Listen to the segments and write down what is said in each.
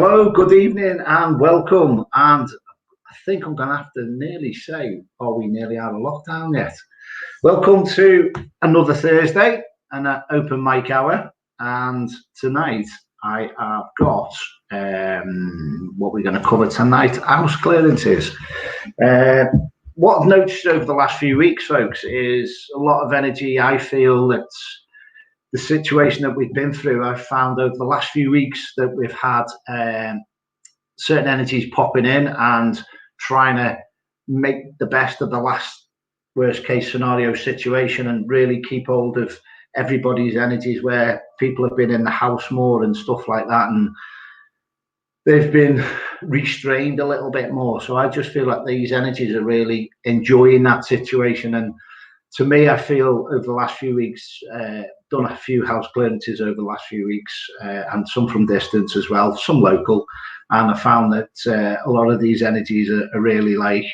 Hello, good evening and welcome. And I think I'm going to have to nearly say, are we nearly out of lockdown yet? Welcome to another Thursday and an open mic hour. And tonight I have got what we're going to cover tonight, house clearances. What I've noticed over the last few weeks, folks, is a lot of energy. I feel that the situation that we've been through, I've found over the last few weeks that we've had certain energies popping in and trying to make the best of the last worst case scenario situation and really keep hold of everybody's energies, where people have been in the house more and stuff like that, and they've been restrained a little bit more. So I just feel like these energies are really enjoying that situation. And to me, I feel over the last few weeks, done a few house clearances over the last few weeks, and some from distance as well, some local. And I found that a lot of these energies are really like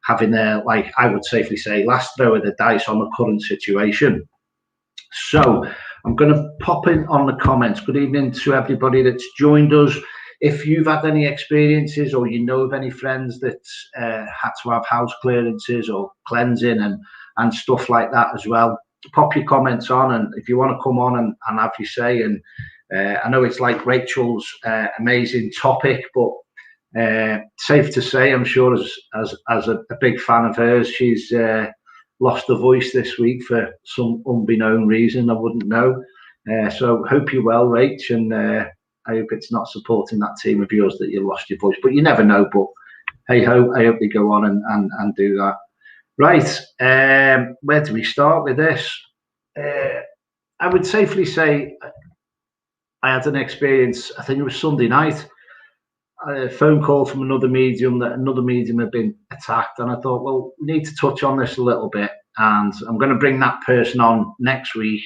having their, like I would safely say, last throw of the dice on the current situation. So I'm going to pop in on the comments. Good evening to everybody that's joined us. If you've had any experiences or you know of any friends that had to have house clearances or cleansing and stuff like that as well, pop your comments on. And if you want to come on and have your say, and I know it's like Rachel's amazing topic, but safe to say, I'm sure as a big fan of hers, she's lost her voice this week for some unbeknown reason. I wouldn't know. So hope you're well, Rach, and I hope it's not supporting that team of yours that you lost your voice, but you never know. But hey ho, I hope they go on and do that. Right, where do we start with this? I would safely say I had an experience, I think it was Sunday night, a phone call from another medium that another medium had been attacked. And I thought, well, we need to touch on this a little bit. And I'm going to bring that person on next week.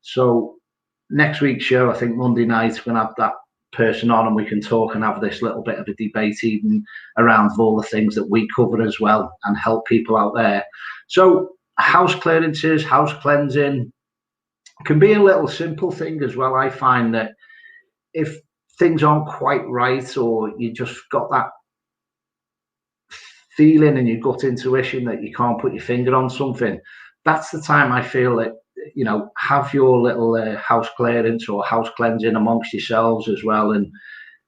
So next week's show, I think Monday night, we're going to have that person on and we can talk and have this little bit of a debate even around all the things that we cover as well and help people out there. So house clearances, house cleansing can be a little simple thing as well. I find that if things aren't quite right, or you just got that feeling in your gut intuition that you can't put your finger on something, that's the time I feel that, you know, have your little house clearance or house cleansing amongst yourselves as well. And,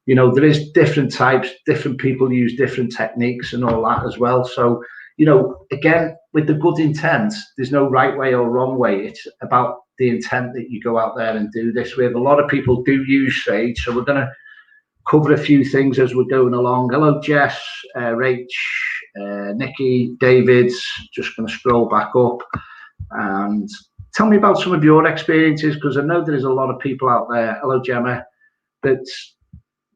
you know, there is different types, different people use different techniques and all that as well. So, you know, again, with the good intent, there's no right way or wrong way. It's about the intent that you go out there and do this with. A lot of people do use sage, so we're going to cover a few things as we're going along. Hello, Jess, Rach, Nikki, David's. Just going to scroll back up and tell me about some of your experiences, because I know there's a lot of people out there. Hello, Gemma, that's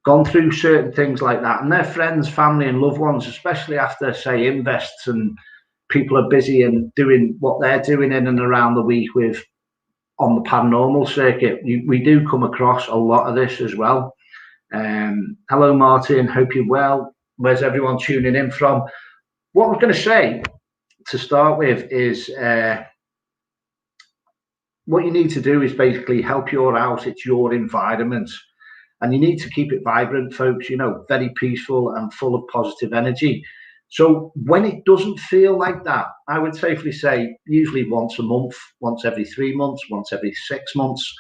gone through certain things like that, and their friends, family, and loved ones, especially after, say, invests and people are busy and doing what they're doing in and around the week with on the paranormal circuit. We do come across a lot of this as well. Hello, Martin. Hope you're well. Where's everyone tuning in from? What we're going to say to start with is what you need to do is basically help your house. It's your environment, and you need to keep it vibrant, folks, you know, very peaceful and full of positive energy. So when it doesn't feel like that, I would safely say usually once a month, once every 3 months, once every 6 months,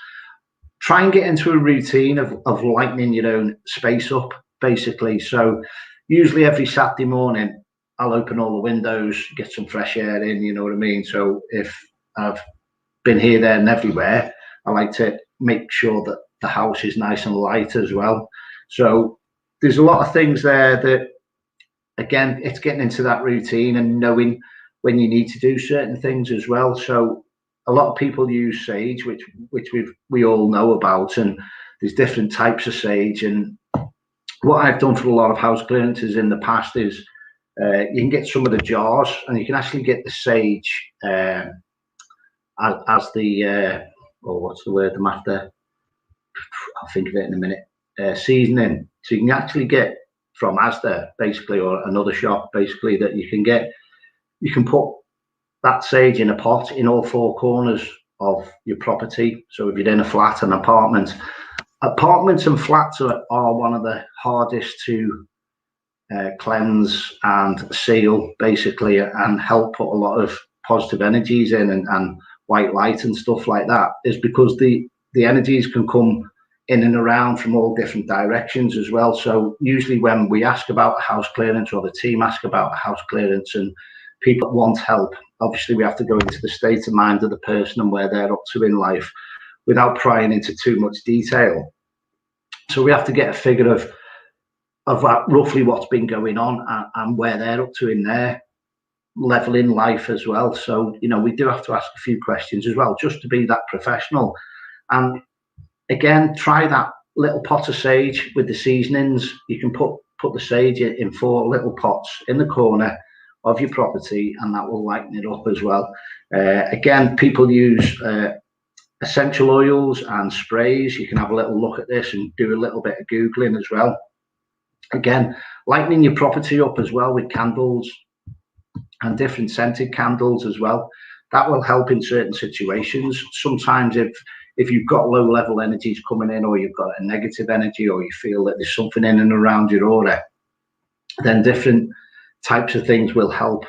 try and get into a routine of lightening your own space up, basically. So usually every Saturday morning, I'll open all the windows, get some fresh air in, you know what I mean? So if I've been here, there and everywhere, I like to make sure that the house is nice and light as well. So there's a lot of things there that, again, it's getting into that routine and knowing when you need to do certain things as well. So a lot of people use sage, which we all know about, and there's different types of sage. And what I've done for a lot of house clearances in the past is you can get some of the jars, and you can actually get the sage as the what's the word I'm after? I'll think of it in a minute. Seasoning. So you can actually get from Asda, basically, or another shop, basically, that you can get. You can put that sage in a pot in all four corners of your property. So if you're in a flat, an apartment, Apartments and flats are one of the hardest to cleanse and seal, basically, and help put a lot of positive energies in, and white light and stuff like that, is because the energies can come in and around from all different directions as well. So usually when we ask about a house clearance, or the team ask about a house clearance, and people want help, obviously we have to go into the state of mind of the person and where they're up to in life without prying into too much detail. So we have to get a figure of roughly what's been going on, and where they're up to in their level in life as well. So, you know, we do have to ask a few questions as well, just to be that professional. And again, try that little pot of sage with the seasonings. You can put the sage in 4 little pots in the corner of your property, and that will lighten it up as well. Again, people use essential oils and sprays. You can have a little look at this and do a little bit of Googling as well. Again, lightening your property up as well with candles and different scented candles as well. That will help in certain situations. Sometimes if you've got low level energies coming in, or you've got a negative energy, or you feel that there's something in and around your aura, then different types of things will help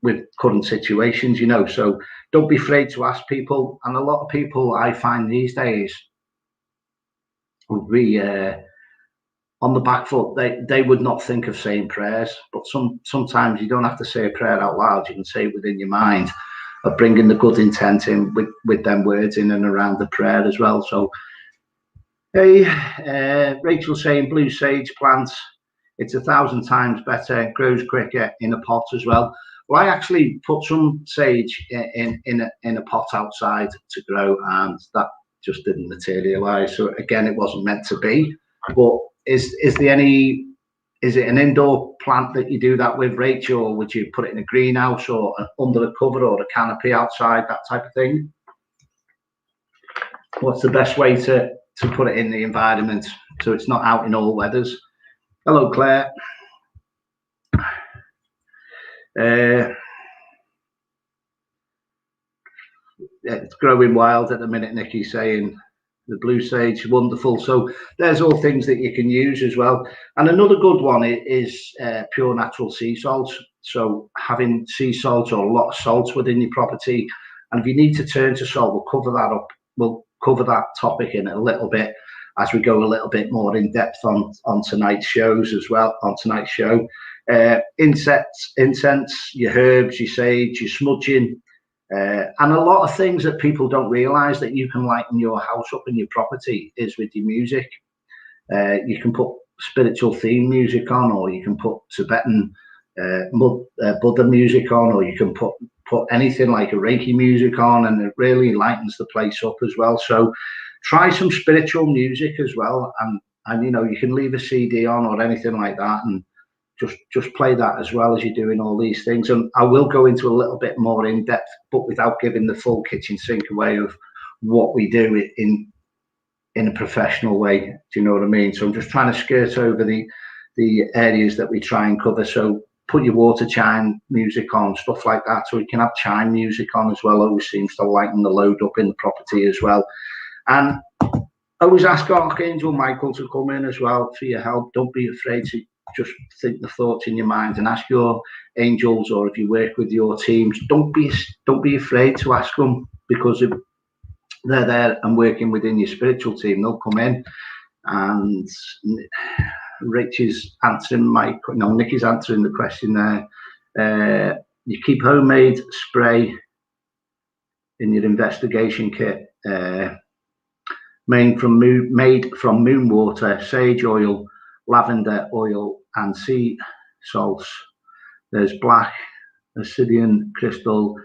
with current situations, you know. So don't be afraid to ask people. And a lot of people, I find these days, would be on the back foot. They would not think of saying prayers, but sometimes you don't have to say a prayer out loud. You can say it within your mind, of bringing the good intent in with them words in and around the prayer as well. So, hey, Rachel saying blue sage plants, it's 1,000 times better, grows quicker in a pot as well. Well, I actually put some sage in a pot outside to grow, and that just didn't materialize. So again, it wasn't meant to be. But is it an indoor plant that you do that with, Rachel, or would you put it in a greenhouse, or under a cover, or a canopy outside, that type of thing? What's the best way to put it in the environment so it's not out in all weathers? Hello, Claire. It's growing wild at the minute, Nikki's saying. The blue sage, wonderful. So there's all things that you can use as well. And another good one is pure natural sea salt. So having sea salt, or a lot of salt within your property. And if you need to turn to salt, we'll cover that up. We'll cover that topic in a little bit as we go a little bit more in depth on tonight's shows as well, on tonight's show. Incense, your herbs, your sage, your smudging, and a lot of things that people don't realize that you can lighten your house up in your property is with your music. You can put spiritual theme music on, or you can put Tibetan Buddha music on, or you can put anything like a Reiki music on, and it really lightens the place up as well. So try some spiritual music as well, and you know, you can leave a CD on or anything like that, and just play that as well as you're doing all these things. And I will go into a little bit more in depth, but without giving the full kitchen sink away of what we do in a professional way. Do you know what I mean? So I'm just trying to skirt over the areas that we try and cover. So put your water chime music on, stuff like that. So we can have chime music on as well. Always seems to lighten the load up in the property as well. And always ask Archangel Michael to come in as well for your help. Don't be afraid to just think the thoughts in your mind, and ask your angels, or if you work with your teams, don't be afraid to ask them, because if they're there and working within your spiritual team, they'll come in. And Rich is answering Nikki's answering the question there. You keep homemade spray in your investigation kit, made from moon water, sage oil, lavender oil, and sea salts. There's black obsidian crystal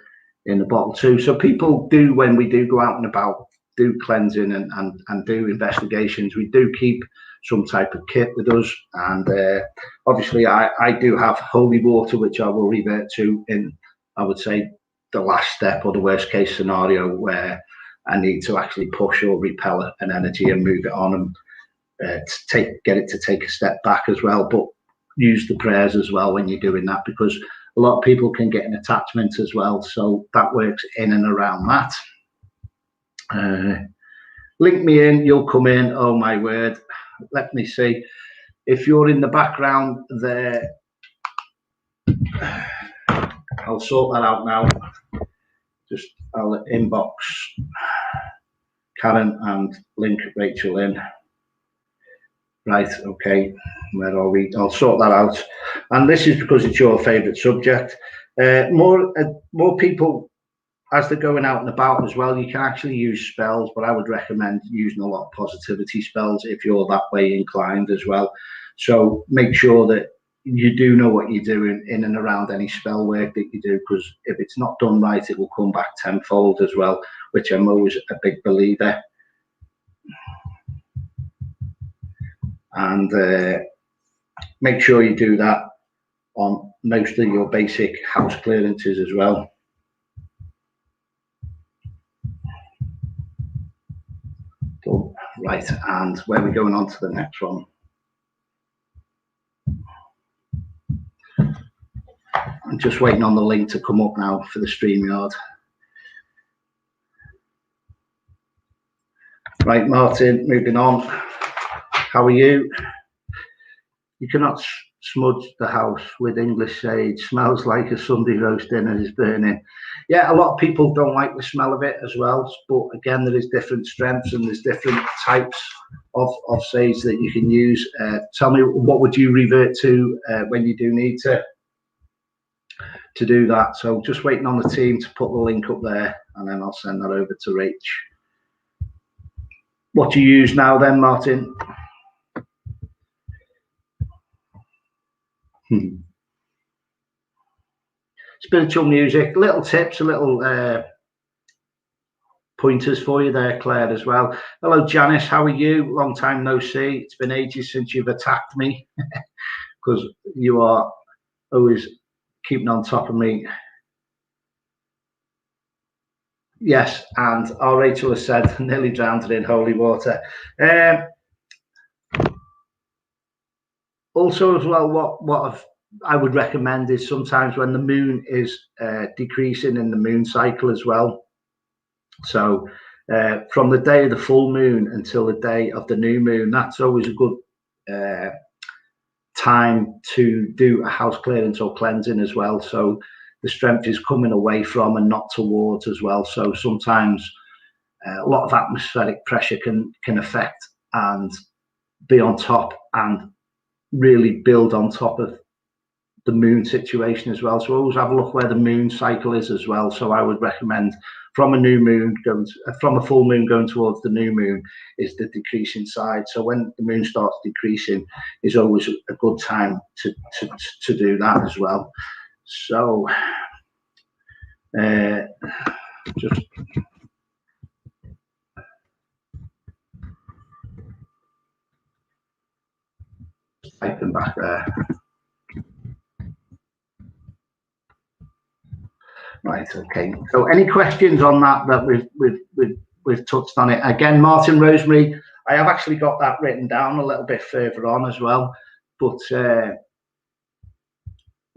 in the bottle too. So people do, when we do go out and about, do cleansing and do investigations, we do keep some type of kit with us. And obviously I do have holy water, which I will revert to in, I would say, the last step, or the worst case scenario, where I need to actually push or repel an energy and move it on, and get it to take a step back as well. But use the prayers as well when you're doing that, because a lot of people can get an attachment as well. So that works in and around that. link me in, you'll come in. Oh my word. Let me see. If you're in the background there, I'll sort that out now. Just I'll inbox Karen and link Rachel in. Right, okay, where are we? I'll sort that out. And this is because it's your favourite subject. More people, as they're going out and about as well, you can actually use spells, but I would recommend using a lot of positivity spells if you're that way inclined as well. So make sure that you do know what you're doing in and around any spell work that you do, because if it's not done right, it will come back tenfold as well, which I'm always a big believer. And make sure you do that on most of your basic house clearances as well. So, right, and where are we going on to the next one? I'm just waiting on the link to come up now for the StreamYard. Right, Martin, moving on. How are you? You cannot smudge the house with English sage. Smells like a Sunday roast dinner is burning. Yeah, a lot of people don't like the smell of it as well. But again, there is different strengths and there's different types of sage that you can use. Tell me, what would you revert to when you do need to do that? So just waiting on the team to put the link up there, and then I'll send that over to Rach. What do you use now then, Martin? Spiritual music, little tips, a little pointers for you there, Claire, as well. Hello, Janice, how are you? Long time no see. It's been ages since you've attacked me, because you are always keeping on top of me. Yes, and our Rachel has said, nearly drowned in holy water. Also, as well, what I would recommend is sometimes when the moon is decreasing in the moon cycle as well. So from the day of the full moon until the day of the new moon, that's always a good time to do a house clearance or cleansing as well. So the strength is coming away from and not towards as well. So sometimes a lot of atmospheric pressure can affect and be on top and really build on top of the moon situation as well. So always have a look where the moon cycle is as well. So I would recommend from a new moon from a full moon going towards the new moon is the decreasing side. So when the moon starts decreasing is always a good time to do that as well. So just typing back there. Right, okay. So any questions on that we've touched on it? Again, Martin Rosemary, I have actually got that written down a little bit further on as well. But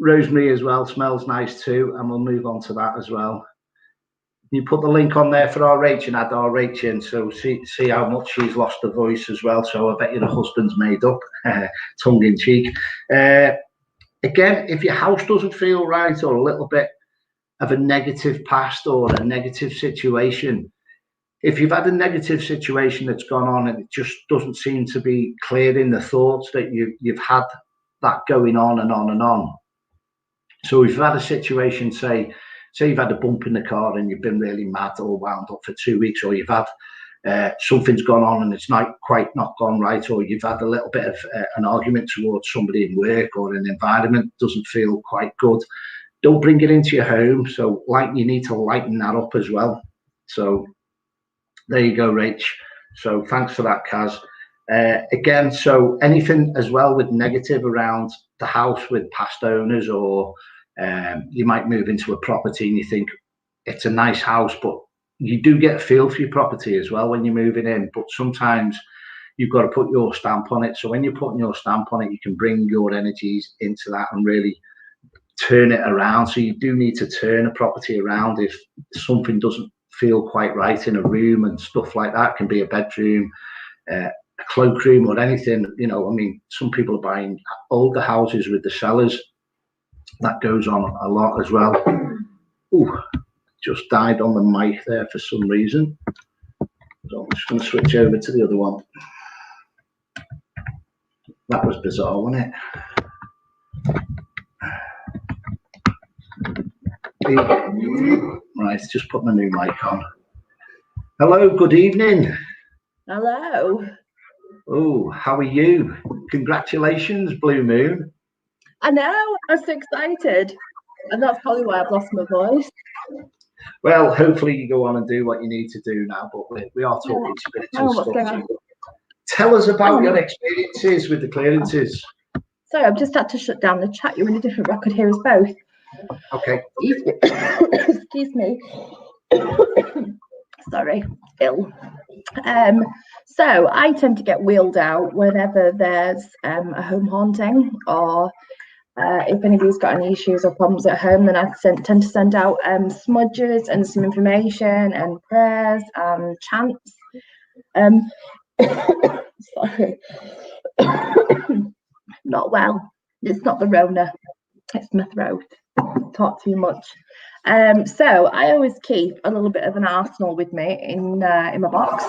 rosemary as well smells nice too, and we'll move on to that as well. You put the link on there for our Rach and add our Rach in, so see how much she's lost her voice as well. So I bet you the husband's made up, tongue in cheek. Again, if your house doesn't feel right or a little bit of a negative past or a negative situation, if you've had a negative situation that's gone on and it just doesn't seem to be clearing the thoughts that you've had that going on and on and on. So if you've had a situation, say you've had a bump in the car and you've been really mad or wound up for 2 weeks, or you've had something's gone on and it's not gone right, or you've had a little bit of an argument towards somebody in work or an environment doesn't feel quite good, don't bring it into your home. So you need to lighten that up as well. So there you go, Rach. So thanks for that, Kaz. Again, so anything as well with negative around the house with past owners, or you might move into a property and you think it's a nice house, but you do get a feel for your property as well when you're moving in. But sometimes you've got to put your stamp on it. So when you're putting your stamp on it, you can bring your energies into that and really turn it around. So you do need to turn a property around if something doesn't feel quite right in a room and stuff like that. It can be a bedroom, a cloakroom, or anything. You know, I mean, some people are buying older houses with the cellars. That goes on a lot as well. Ooh, just died on the mic there for some reason. So I'm just going to switch over to the other one. That was bizarre, wasn't it? Right, just put my new mic on. Hello, good evening. Hello. Oh, how are you? Congratulations, Blue Moon. I know, I'm so excited. And that's probably why I've lost my voice. Well, hopefully you go on and do what you need to do now, but we are talking spiritual stuff. Tell us about your experiences with the clearances. Sorry, I've just had to shut down the chat. You're in a different record here as both. Okay. Excuse me. Sorry, ill. So I tend to get wheeled out whenever there's a home haunting, or if anybody's got any issues or problems at home, then I tend to send out smudges and some information and prayers and chants. Sorry. Not well. It's not the Rona. It's my throat. Talk too much. So I always keep a little bit of an arsenal with me in my box.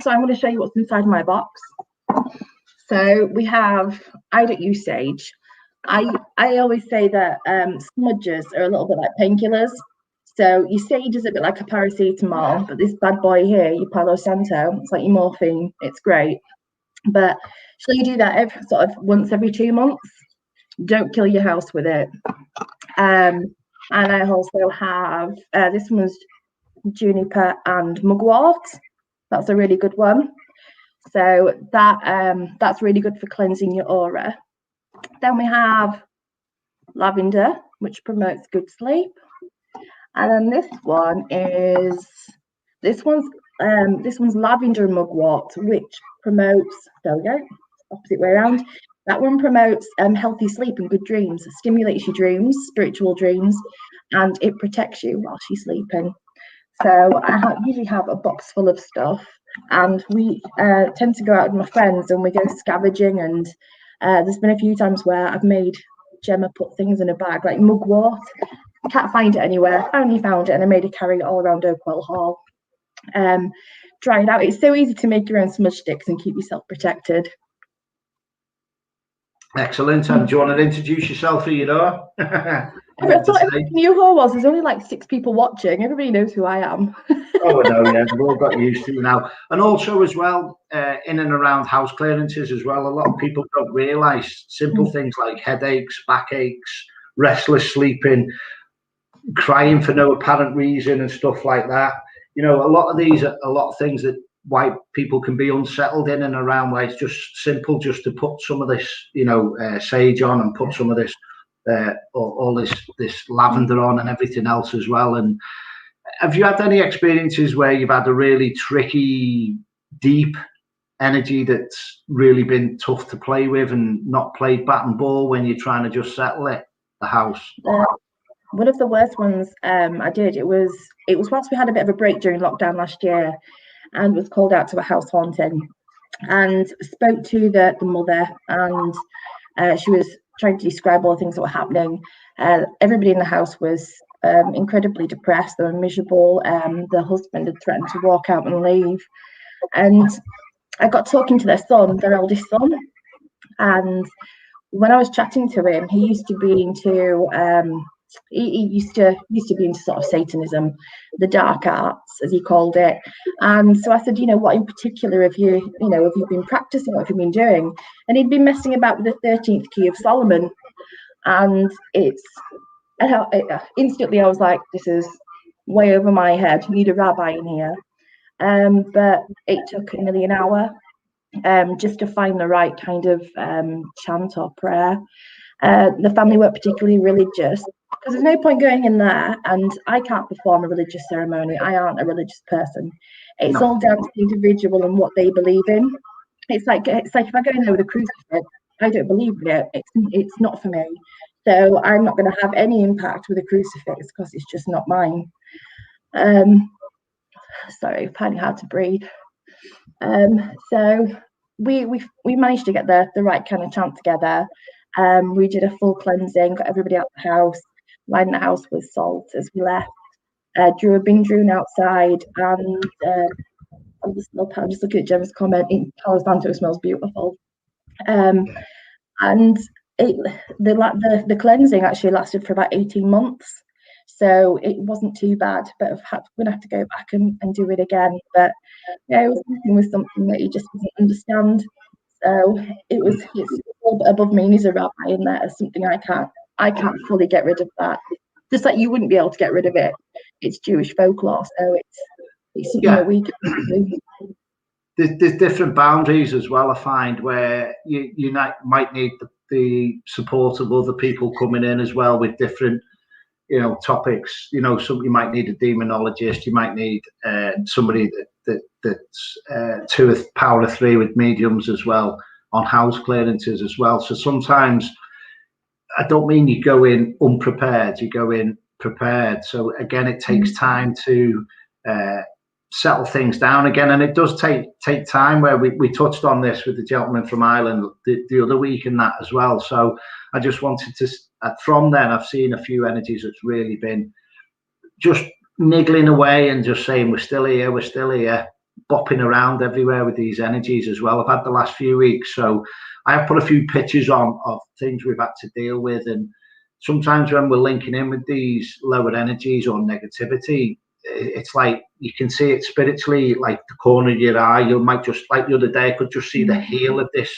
So I'm going to show you what's inside my box. So we have, I don't use sage. I always say that smudges are a little bit like painkillers. So your sage is a bit like a paracetamol, but this bad boy here, your Palo Santo, it's like your morphine. It's great. But shall you do that once every 2 months? Don't kill your house with it. And I also have this one's juniper and mugwort. That's a really good one. So that's really good for cleansing your aura. Then we have lavender, which promotes good sleep. And then this one's lavender and mugwort, which promotes, there we go, opposite way around. That one promotes healthy sleep and good dreams, stimulates your dreams, spiritual dreams, and it protects you while she's sleeping. So I usually have a box full of stuff, and we tend to go out with my friends and we go scavenging, and there's been a few times where I've made Gemma put things in a bag, like mugwort. I can't find it anywhere. I only found it and I made her carry it all around Oakwell Hall. Try it out. It's so easy to make your own smudge sticks and keep yourself protected. Excellent. Do you want to introduce yourself, who you are? I thought everybody knew who I was. There's only like 6 people watching. Everybody knows who I am. Oh, no, yeah, we've all got used to it now. And also as well, in and around house clearances as well, a lot of people don't realise simple things like headaches, backaches, restless sleeping, crying for no apparent reason and stuff like that. You know, a lot of these are a lot of things that why people can be unsettled in and around, why it's just simple just to put some of this, you know, sage on and put some of this all this lavender on and everything else as well. And have you had any experiences where you've had a really tricky, deep energy that's really been tough to play with and not played bat and ball when you're trying to just settle the house? One of the worst ones I did, it was whilst we had a bit of a break during lockdown last year, and was called out to a house haunting, and spoke to the mother, and she was trying to describe all the things that were happening. Everybody in the house was incredibly depressed. They were miserable. The husband had threatened to walk out and leave. And I got talking to their son, their eldest son. And when I was chatting to him, he used to be into he used to be into sort of Satanism, the dark arts, as he called it. And so I said, you know, what in particular have you been practicing? What have you been doing? And he'd been messing about with the 13th key of Solomon. And instantly I was like, this is way over my head. You need a rabbi in here. But it took nearly an hour just to find the right kind of chant or prayer. The family weren't particularly religious, because there's no point going in there, and I can't perform a religious ceremony. I aren't a religious person. It's all down to the individual and what they believe in. It's like if I go in there with a crucifix, I don't believe in it. It's not for me. So I'm not going to have any impact with a crucifix because it's just not mine. sorry, finding it hard to breathe. So we managed to get the right kind of chant together. We did a full cleansing, got everybody out the house, lined the house with salt as we left, drew a binge rune outside, and I'm just looking at Gemma's comment, Palo smells beautiful. And the cleansing actually lasted for about 18 months. So it wasn't too bad, but we're going to have to go back and do it again. But yeah, it was something that he just doesn't understand. So it's a little bit above me, and he's a rabbi, and that is something I can't fully get rid of that. Just like you wouldn't be able to get rid of it. It's Jewish folklore, so it's something that we can do. There's different boundaries as well, I find, where you might need the support of other people coming in as well with different, topics. You might need a demonologist, you might need somebody that's to a power of 3 with mediums as well, on house clearances as well. So sometimes, I don't mean you go in unprepared, you go in prepared. So again, it takes time to settle things down again, and it does take time, where we touched on this with the gentleman from Ireland the other week and that as well. So I just wanted to, from then I've seen a few energies that's really been just niggling away and just saying we're still here, bopping around everywhere with these energies as well. I've had the last few weeks, so I have put a few pictures on of things we've had to deal with, and sometimes when we're linking in with these lower energies or negativity, it's like you can see it spiritually, like the corner of your eye. You might just, like the other day, I could just see the heel of this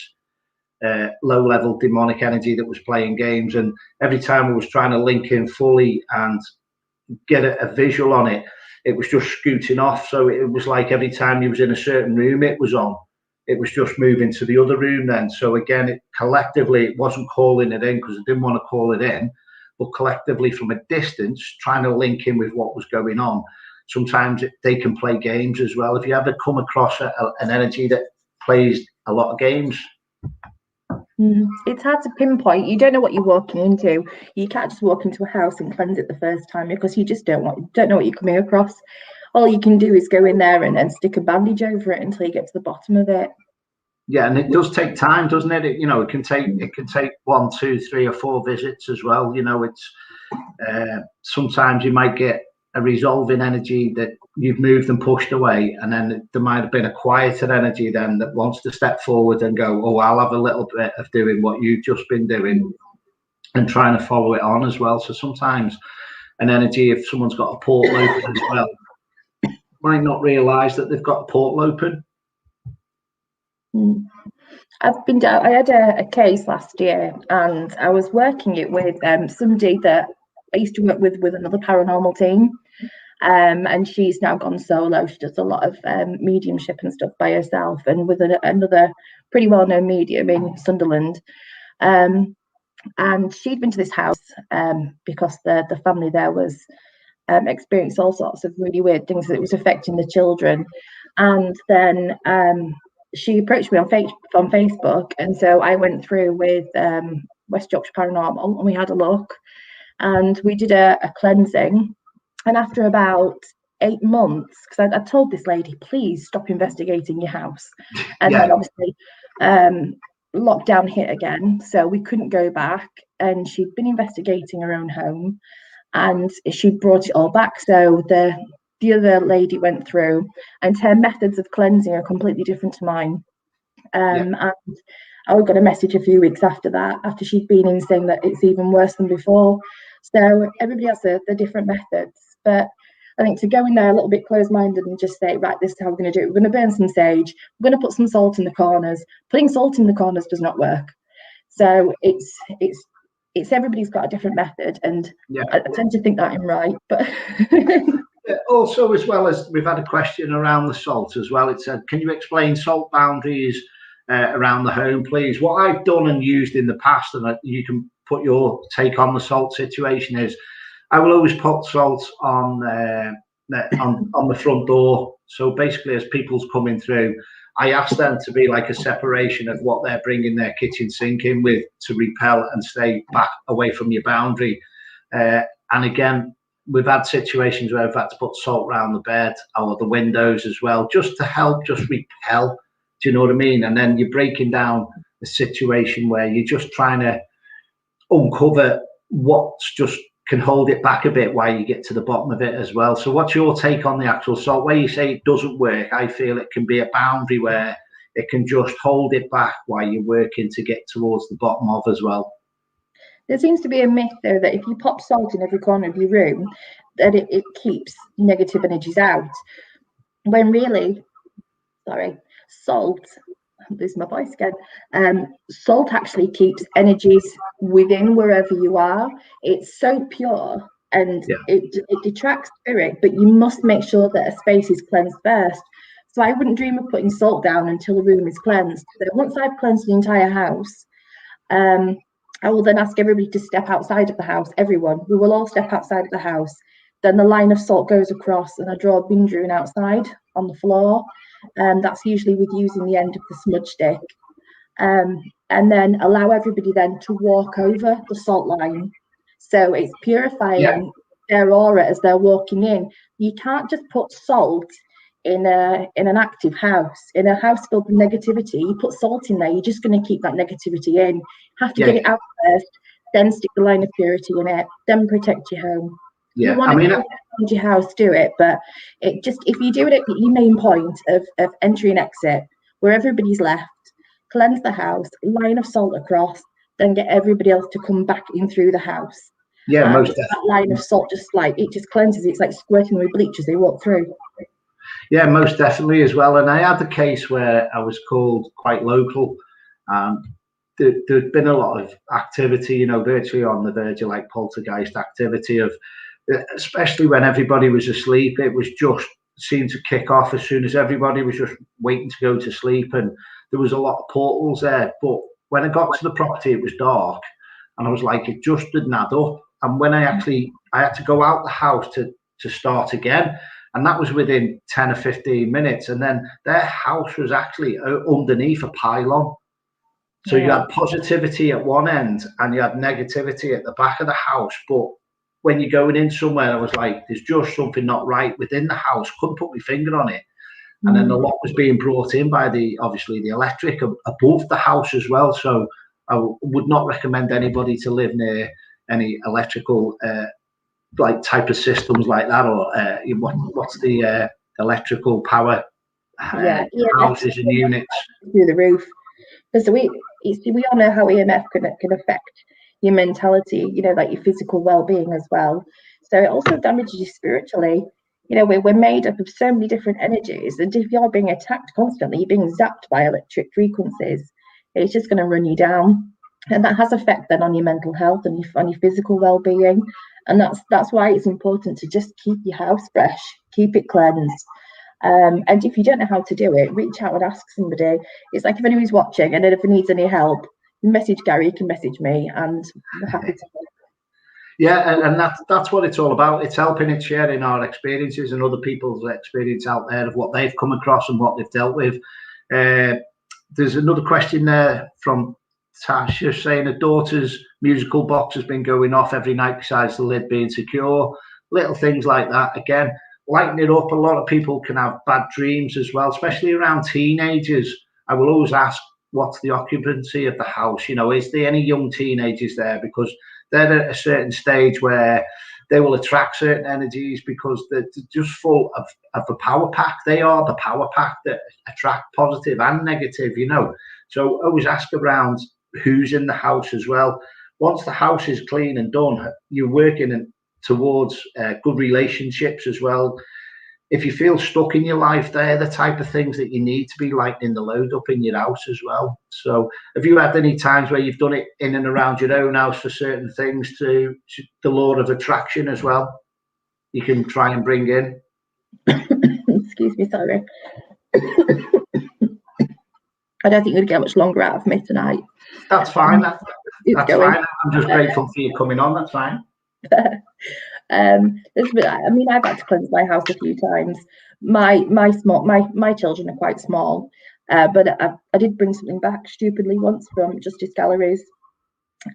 low-level demonic energy that was playing games, and every time I was trying to link in fully and get a visual on it, it was just scooting off. So it was like every time he was in a certain room it was on, it was just moving to the other room then. So again, collectively, it wasn't calling it in because I didn't want to call it in, but collectively from a distance, trying to link in with what was going on. Sometimes they can play games as well. Have you ever come across an energy that plays a lot of games? It's hard to pinpoint. You don't know what you're walking into. You can't just walk into a house and cleanse it the first time, because you just don't know what you're coming across. All you can do is go in there and stick a bandage over it until you get to the bottom of it. Yeah, and it does take time, doesn't it? It can take 1, 2, 3 or 4 visits as well. It's sometimes you might get a resolving energy that you've moved and pushed away, and then there might have been a quieter energy then that wants to step forward and go, oh, I'll have a little bit of doing what you've just been doing, and trying to follow it on as well. So sometimes an energy, if someone's got a portal open as well, might not realize that they've got a portal open. I had a case last year, and I was working it with somebody that I used to work with another paranormal team, and she's now gone solo. She does a lot of mediumship and stuff by herself, and with another pretty well-known medium in Sunderland. And she'd been to this house because the family there was experienced all sorts of really weird things that was affecting the children. And then she approached me on Facebook, and so I went through with West Yorkshire Paranormal, and we had a look, and we did a cleansing. And after about 8 months, because I told this lady, please stop investigating your house, and then obviously lockdown hit again, so we couldn't go back, and she'd been investigating her own home, and she brought it all back. So the other lady went through, and her methods of cleansing are completely different to mine. And I got a message a few weeks after that, after she'd been in, saying that it's even worse than before. So everybody has their different methods, but I think to go in there a little bit closed-minded and just say, right, this is how we're going to do it. We're going to burn some sage. We're going to put some salt in the corners. Putting salt in the corners does not work. So it's everybody's got a different method, and I tend to think that I'm right, but. Also, as well as we've had a question around the salt as well. It said, can you explain salt boundaries around the home, please? What I've done and used in the past, and you can put your take on the salt situation, is I will always put salt on the front door. So basically, as people's coming through, I ask them to be like a separation of what they're bringing their kitchen sink in with, to repel and stay back away from your boundary. And again, we've had situations where we've had to put salt around the bed or the windows as well, just to help, just repel. Do you know what I mean? And then you're breaking down a situation where you're just trying to uncover what's just can hold it back a bit while you get to the bottom of it as well. So what's your take on the actual salt? Where you say it doesn't work, I feel it can be a boundary where it can just hold it back while you're working to get towards the bottom of as well. There seems to be a myth, though, that if you pop salt in every corner of your room, that it keeps negative energies out. When really, salt, I'm losing my voice again, salt actually keeps energies within wherever you are. It's so pure, and it detracts spirit, but you must make sure that a space is cleansed first. So I wouldn't dream of putting salt down until the room is cleansed. So once I've cleansed the entire house, I will then ask everybody to step outside of the house. Everyone, we will all step outside of the house. Then the line of salt goes across, and I draw a bin rune outside on the floor. That's usually with using the end of the smudge stick. And then allow everybody then to walk over the salt line. So it's purifying their aura as they're walking in. You can't just put salt in an active house. In a house filled with negativity, you put salt in there, you're just going to keep that negativity in. Have to get it out first, then stick the line of purity in it, then protect your home. You want to protect your house, do it, but it just, if you do it at your main point of entry and exit, where everybody's left, cleanse the house, line of salt across, then get everybody else to come back in through the house. Yeah, most definitely. That line of salt just cleanses. It's like squirting with bleach as they walk through. Yeah, most definitely as well. And I had a case where I was called quite local. There'd been a lot of activity, virtually on the verge of like poltergeist activity of, especially when everybody was asleep. It was just seemed to kick off as soon as everybody was just waiting to go to sleep. And there was a lot of portals there. But when I got to the property, it was dark. And I was like, it just didn't add up. And when I had to go out the house to start again. And that was within 10 or 15 minutes. And then their house was actually underneath a pylon. So you had positivity at one end and you had negativity at the back of the house. But when you're going in somewhere, I was like, there's just something not right within the house. Couldn't put my finger on it. And then a lot was being brought in by the electric above the house as well. So I would not recommend anybody to live near any electrical type of systems like that, or what's the electrical power houses and units through the roof, because we all know how EMF can affect your mentality, like your physical well-being as well. So it also damages you spiritually. We're made up of so many different energies, and if you're being attacked constantly, you're being zapped by electric frequencies, it's just going to run you down, and that has effect then on your mental health and on your physical well-being. And that's why it's important to just keep your house fresh, keep it cleansed. And if you don't know how to do it, reach out and ask somebody. It's like if anybody's watching and if it needs any help, message Gary, you can message me, and we're happy to help. Yeah, and that's what it's all about. It's helping and sharing our experiences and other people's experience out there of what they've come across and what they've dealt with. There's another question there from Tasha saying her daughter's musical box has been going off every night besides the lid being secure. Little things like that. Again, lighten it up. A lot of people can have bad dreams as well, especially around teenagers. I will always ask, what's the occupancy of the house? Is there any young teenagers there? Because they're at a certain stage where they will attract certain energies because they're just full of the power pack. They are the power pack that attract positive and negative, So always ask around who's in the house as well. Once the house is clean and done, you're working towards good relationships as well. If you feel stuck in your life, they're the type of things that you need to be lightening the load up in your house as well. So have you had any times where you've done it in and around your own house for certain things to the law of attraction as well? You can try and bring in. Excuse me, sorry. I don't think you'd get much longer out of me tonight. That's fine. That's fine. I'm just grateful for you coming on. That's fine. I've had to cleanse my house a few times. My children are quite small, but I did bring something back stupidly once from Justice Galleries,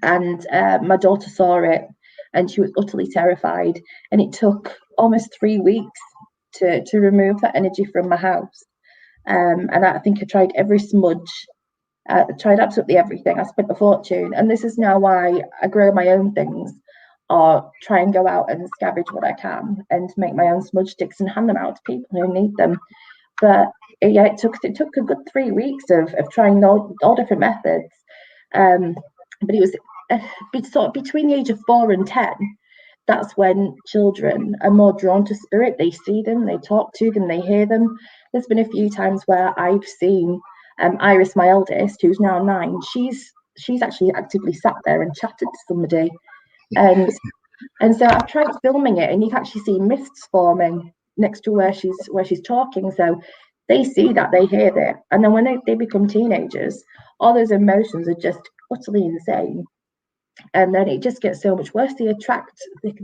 and my daughter saw it, and she was utterly terrified. And it took almost 3 weeks to remove that energy from my house. And I think I tried every smudge. I tried absolutely everything. I spent a fortune, and this is now why I grow my own things, or try and go out and scavenge what I can and make my own smudge sticks and hand them out to people who need them. But yeah, it took a good 3 weeks of trying all different methods. But it was sort of between the age of 4 and 10. That's when children are more drawn to spirit. They see them, they talk to them, they hear them. There's been a few times where I've seen Iris, my eldest, who's now 9. She's actually actively sat there and chatted to somebody, and so I've tried filming it, and you can actually see mists forming next to where she's talking. So they see that, they hear that, and then when they become teenagers, all those emotions are just utterly insane. And then it just gets so much worse. They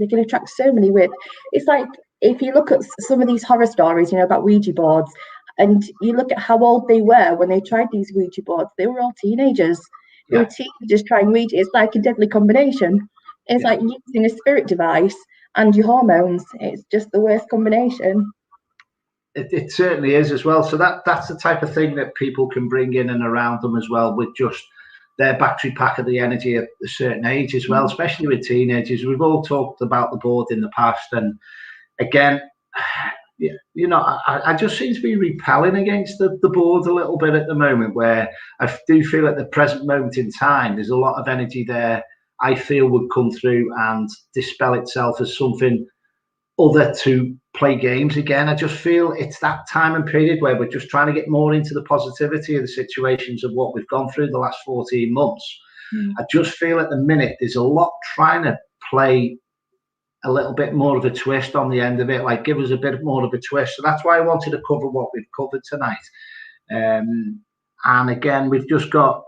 can attract so many with. It's like if you look at some of these horror stories, about Ouija boards, and you look at how old they were when they tried these Ouija boards. They were all teenagers. They were teenagers trying Ouija. It's like a deadly combination. It's like using a spirit device and your hormones. It's just the worst combination. It certainly is as well. So that's the type of thing that people can bring in and around them as well, with just their battery pack of the energy at a certain age as well, especially with teenagers. We've all talked about the board in the past, and again, I just seem to be repelling against the board a little bit at the moment, where I do feel at the present moment in time, there's a lot of energy there I feel would come through and dispel itself as something other to play games again. I just feel it's that time and period where we're just trying to get more into the positivity of the situations of what we've gone through the last 14 months. I just feel at the minute there's a lot trying to play a little bit more of a twist on the end of it, like give us a bit more of a twist. So that's why I wanted to cover what we've covered tonight. And again, we've just got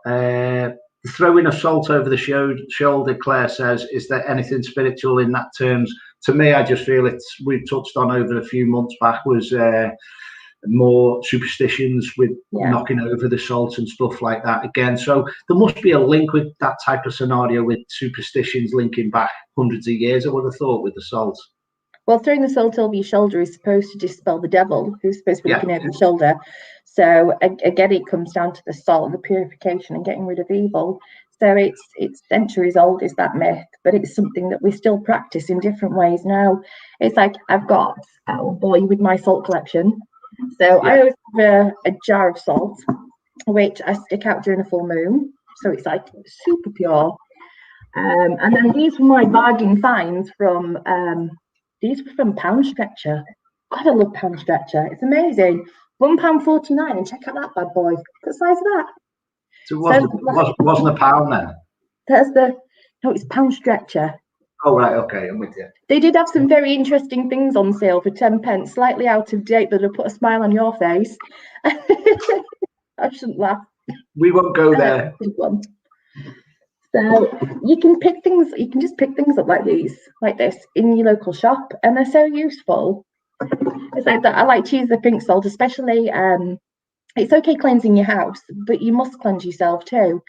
throwing a salt over the shoulder. Claire says, is there anything spiritual in that terms? To me, I just feel we've touched on over a few months back was more superstitions with knocking over the salt and stuff like that again. So there must be a link with that type of scenario, with superstitions linking back hundreds of years, I would have thought, with the salt. Well, throwing the salt over your shoulder is supposed to dispel the devil, who's supposed to be looking over your shoulder. So again, it comes down to the salt, the purification, and getting rid of evil. So it's centuries old, is that myth, but it's something that we still practice in different ways now. It's like I've got a boy with my salt collection. So I always have a jar of salt, which I stick out during a full moon. So it's like super pure. And then these were my bargain finds from Pound Stretcher. God, I love Pound Stretcher. It's amazing. £1.49, and check out that bad boy. What size is that? So it wasn't a pound then? It's Pound Stretcher. Oh, right, okay, I'm with you. They did have some very interesting things on sale for 10p, slightly out of date, but it'll put a smile on your face. I shouldn't laugh. We won't go there. So you can just pick things up like this in your local shop, and they're so useful. It's like that. I like to use the pink salt, especially. It's okay cleansing your house, but you must cleanse yourself too.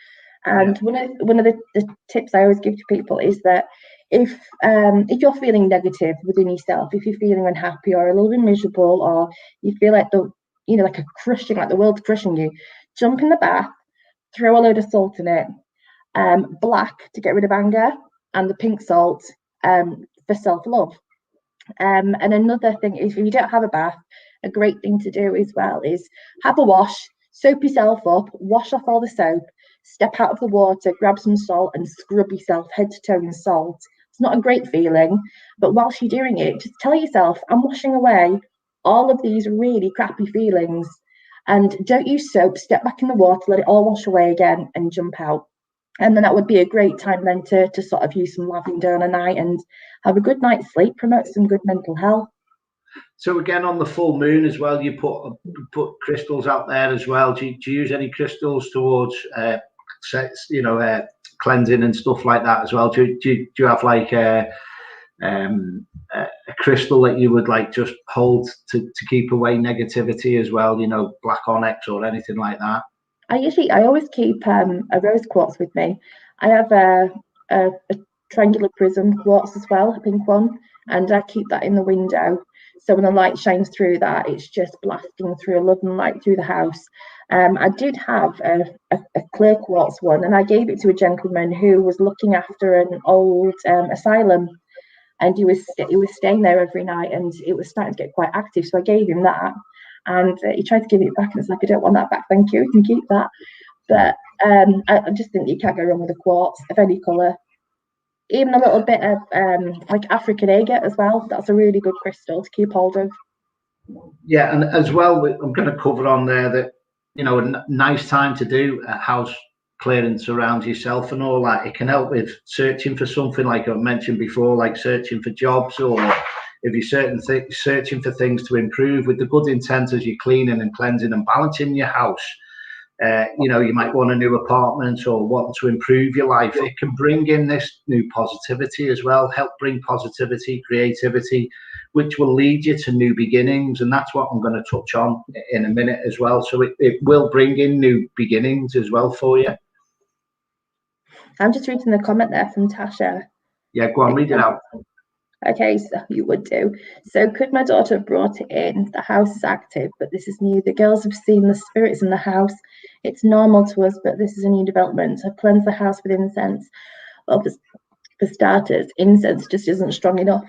And one of the tips I always give to people is that if you're feeling negative within yourself, if you're feeling unhappy or a little bit miserable, or you feel like like the world's crushing you, jump in the bath, throw a load of salt in it, black to get rid of anger, and the pink salt for self-love. And another thing is, if you don't have a bath, a great thing to do as well is have a wash, soap yourself up, wash off all the soap, step out of the water, grab some salt and scrub yourself head to toe in salt. It's not a great feeling, but whilst you're doing it, just tell yourself, I'm washing away all of these really crappy feelings. And don't use soap, step back in the water, let it all wash away again and jump out. And then that would be a great time then to sort of use some lavender on a night and have a good night's sleep, promote some good mental health. So again, on the full moon as well, you put crystals out there as well. Do you use any crystals towards cleansing and stuff like that as well? Do you have like a crystal that you would like just hold to keep away negativity as well? Black onyx or anything like that? I always keep a rose quartz with me. I have a triangular prism quartz as well, a pink one, and I keep that in the window. So when the light shines through that, it's just blasting through a lovely light through the house. I did have a clear quartz one, and I gave it to a gentleman who was looking after an old asylum, and he was staying there every night, and it was starting to get quite active. So I gave him that, and he tried to give it back, and it's like, I don't want that back, thank you. You can keep that. But I just think you can't go wrong with a quartz of any colour. Even a little bit of like African agate as well. That's a really good crystal to keep hold of. Yeah, and as well, I'm going to cover on there that, you know, a nice time to do a house clearance around yourself and all that. It can help with searching for something, like I mentioned before, like searching for jobs, or if you're searching for things to improve with the good intent as you're cleaning and cleansing and balancing your house. You know, you might want a new apartment or want to improve your life. It can bring in this new positivity as well, help bring positivity, creativity, which will lead you to new beginnings. And that's what I'm going to touch on in a minute as well. So it will bring in new beginnings as well for you. I'm just reading the comment there from Tasha. Yeah, go on, read it out. Okay, so you would do. So could my daughter have brought it in? The house is active, but this is new. The girls have seen the spirits in the house. It's normal to us, but this is a new development. I've cleansed the house with incense. Well, for starters, incense just isn't strong enough.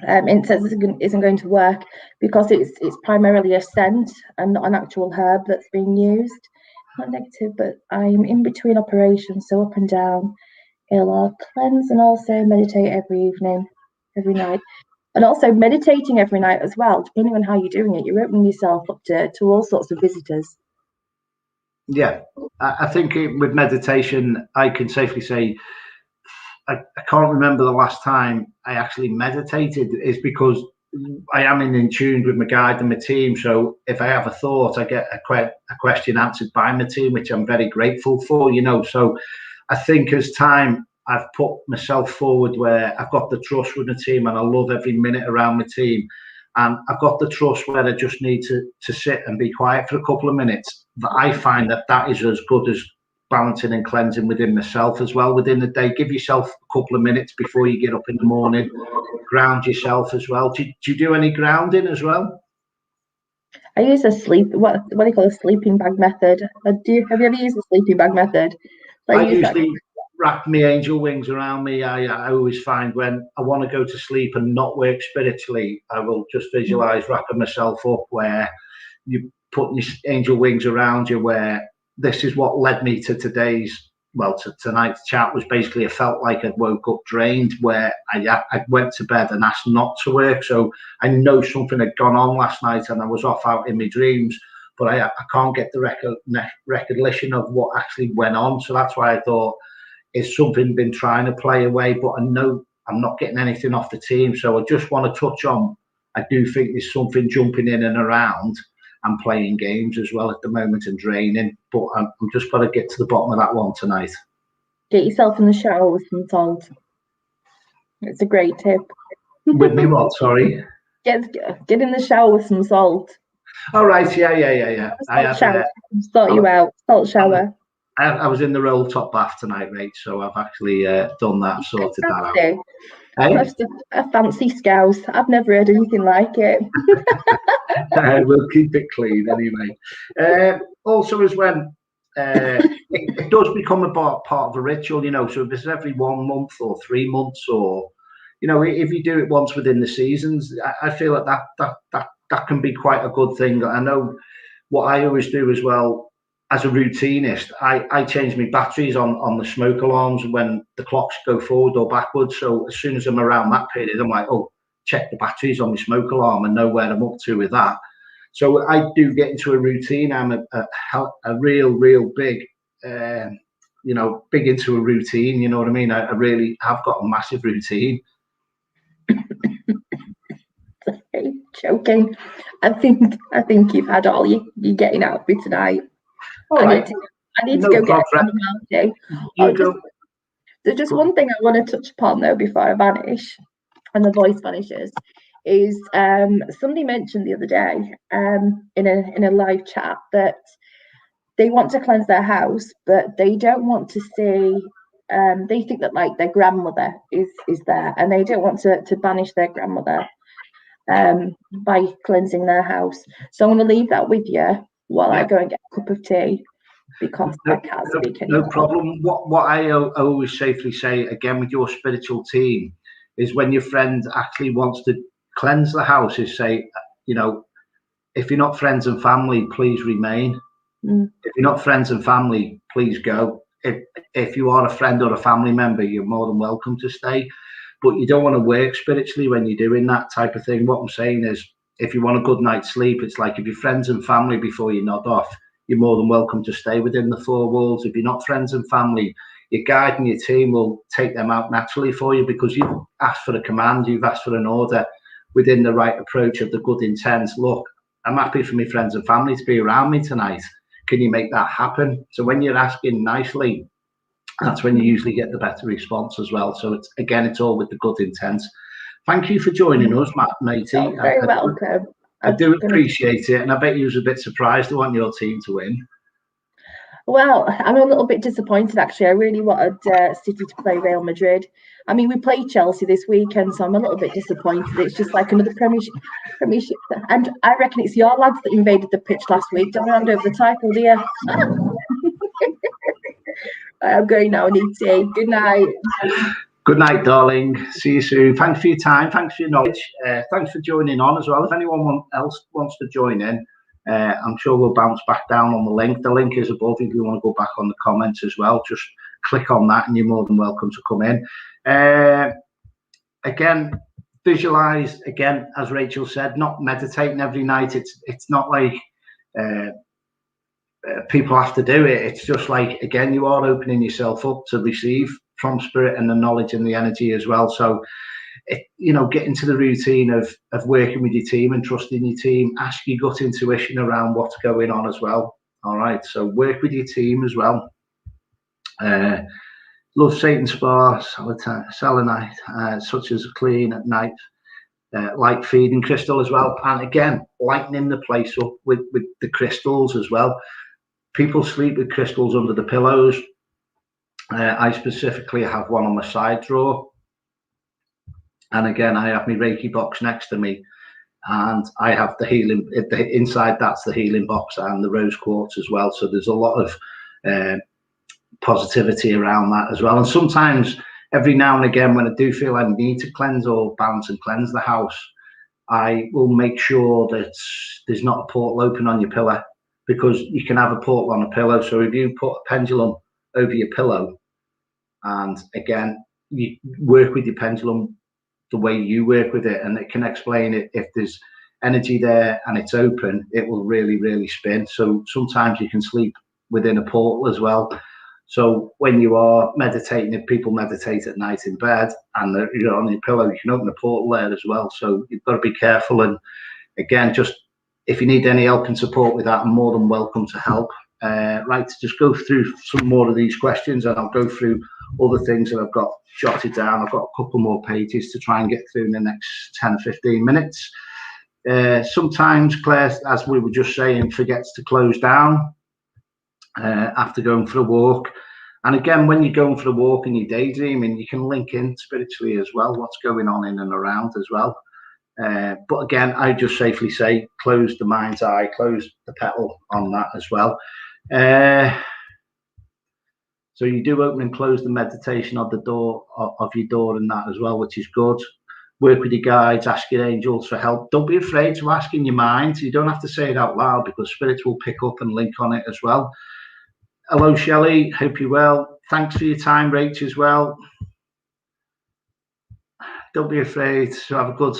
Incense isn't going to work because it's primarily a scent and not an actual herb that's being used. Not negative, but I'm in between operations, so up and down. I'll cleanse and also meditate every evening, every night. And also meditating every night as well, depending on how you're doing it, you're opening yourself up to all sorts of visitors. Yeah, I think with meditation, I can safely say I can't remember the last time I actually meditated. Is because I am in tune with my guide and my team. So if I have a thought, I get a question answered by my team, which I'm very grateful for, you know. So I think as time, I've put myself forward where I've got the trust with the team, and I love every minute around my team. And I've got the trust where I just need to sit and be quiet for a couple of minutes. But I find that is as good as balancing and cleansing within myself as well within the day. Give yourself a couple of minutes before you get up in the morning. Ground yourself as well. Do you do any grounding as well? I use what do you call a sleeping bag method? Have you ever used the sleeping bag method? I usually wrap my angel wings around me. I always find when I want to go to sleep and not work spiritually, I will just visualize wrapping myself up where you put your angel wings around you, where this is what led me to tonight's chat. Was basically I felt like I woke up drained, where I went to bed and asked not to work. So I know something had gone on last night and I was off out in my dreams, but I can't get the recollection of what actually went on. So that's why I thought, is something been trying to play away? But I know I'm not getting anything off the team. So I just want to touch on, I do think there's something jumping in and around and playing games as well at the moment and draining. But I'm just got to get to the bottom of that one tonight. Get yourself in the shower with some salt. It's a great tip. With me what, sorry? Get in the shower with some salt. All right, yeah. Sort you out. Salt shower. I was in the roll top bath tonight, mate, so I've actually done that, sorted that out. A fancy scouse. I've never heard anything like it. We'll keep it clean anyway. Also, as when it does become a part of a ritual, you know, so if it's every 1 month or 3 months, or, you know, if you do it once within the seasons, I feel like that can be quite a good thing. I know what I always do as well. As a routinist, I change my batteries on the smoke alarms when the clocks go forward or backwards. So as soon as I'm around that period, I'm like, oh, check the batteries on my smoke alarm and know where I'm up to with that. So I do get into a routine. I'm a real big, big into a routine. You know what I mean? I really have got a massive routine. Joking. I think you've had all you're getting out of me tonight. I need to go get a chamomile. There's just one thing I want to touch upon though before I vanish and the voice vanishes. Is somebody mentioned the other day in a live chat that they want to cleanse their house, but they don't want to see they think that like their grandmother is there, and they don't want to banish their grandmother by cleansing their house. So I'm going to leave that with you while I go and get a cup of tea, because I can't speak anymore. No problem. What I always safely say, again, with your spiritual team, is when your friend actually wants to cleanse the house, is say, you know, if you're not friends and family, please remain. If you're not friends and family, please go. If you are a friend or a family member, you're more than welcome to stay. But you don't want to work spiritually when you're doing that type of thing. What I'm saying is, if you want a good night's sleep, it's like if you're friends and family before you nod off, you're more than welcome to stay within the four walls. If you're not friends and family, your guide and your team will take them out naturally for you, because you've asked for a command, you've asked for an order within the right approach of the good intent. Look, I'm happy for my friends and family to be around me tonight. Can you make that happen? So when you're asking nicely, that's when you usually get the better response as well. So it's all with the good intent. Thank you for joining us, matey. You're very welcome. I do appreciate it, and I bet you was a bit surprised to want your team to win. Well, I'm a little bit disappointed, actually. I really wanted City to play Real Madrid. I mean, we play Chelsea this weekend, so I'm a little bit disappointed. It's just like another Premiership. And I reckon it's your lads that invaded the pitch last week. Don't hand over the title, do you? I'm going now, I need tea. Good night. Good night, darling. See you soon. Thanks for your time. Thanks for your knowledge. Thanks for joining on as well. If anyone else wants to join in, I'm sure we'll bounce back down on the link. The link is above if you want to go back on the comments as well. Just click on that and you're more than welcome to come in. Again, visualize, again, as Rachel said, not meditating every night. It's not like people have to do it. It's just like, again, you are opening yourself up to receive from spirit and the knowledge and the energy as well. So, get into the routine of working with your team and trusting your team. Ask your gut intuition around what's going on as well. All right. So work with your team as well. Love Satan Spa, selenite, such as clean at night, light feeding crystal as well. And again, lightening the place up with the crystals as well. People sleep with crystals under the pillows. I specifically have one on my side drawer. And again, I have my Reiki box next to me. And I have the healing, inside that's the healing box and the rose quartz as well. So there's a lot of positivity around that as well. And sometimes, every now and again, when I do feel I need to cleanse or balance and cleanse the house, I will make sure that there's not a portal open on your pillow, because you can have a portal on a pillow. So if you put a pendulum over your pillow, and again, you work with your pendulum the way you work with it, and it can explain it. If there's energy there and it's open, it will really, really spin. So sometimes you can sleep within a portal as well. So when you are meditating, if people meditate at night in bed and you're on your pillow, you can open a portal there as well. So you've got to be careful. And again, just if you need any help and support with that, I'm more than welcome to help. Right, to just go through some more of these questions, and I'll go through other things that I've got jotted down. I've got a couple more pages to try and get through in the next 10-15 minutes. Sometimes Claire, as we were just saying, forgets to close down after going for a walk. And again, when you're going for a walk and you're daydreaming, you can link in spiritually as well, what's going on in and around as well. But again, I just safely say, close the mind's eye, close the petal on that as well. So you do open and close the meditation of the door of your door and that as well, which is good. Work with your guides, ask your angels for help. Don't be afraid to ask in your mind. You don't have to say it out loud, because spirits will pick up and link on it as well. Hello, Shelley. Hope you're well. Thanks for your time, Rach, as well. Don't be afraid to have a good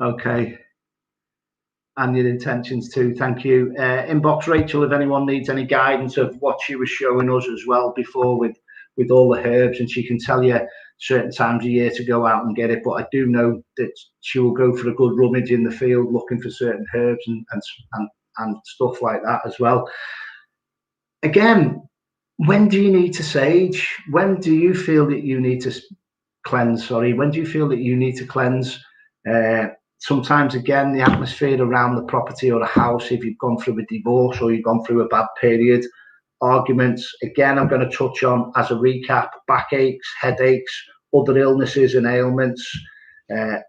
okay. And your intentions too. Thank you. Inbox Rachel if anyone needs any guidance of what she was showing us as well before with all the herbs, and she can tell you certain times of year to go out and get it. But I do know that she will go for a good rummage in the field looking for certain herbs and stuff like that as well. Again, when do you need to sage? When do you feel that you need to cleanse? When do you feel that you need to cleanse? Sometimes, again, the atmosphere around the property or the house, if you've gone through a divorce or you've gone through a bad period, arguments. Again, I'm going to touch on, as a recap, backaches, headaches, other illnesses and ailments,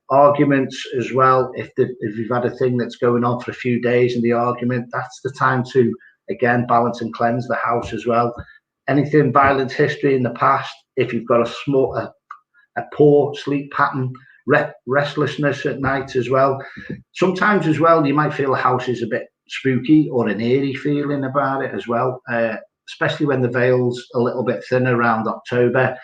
arguments as well. If you've had a thing that's going on for a few days in the argument, that's the time to, again, balance and cleanse the house as well. Anything violent history in the past, if you've got a poor sleep pattern, restlessness at night as well. Sometimes as well, you might feel the house is a bit spooky or an eerie feeling about it as well, especially when the veil's a little bit thinner around October,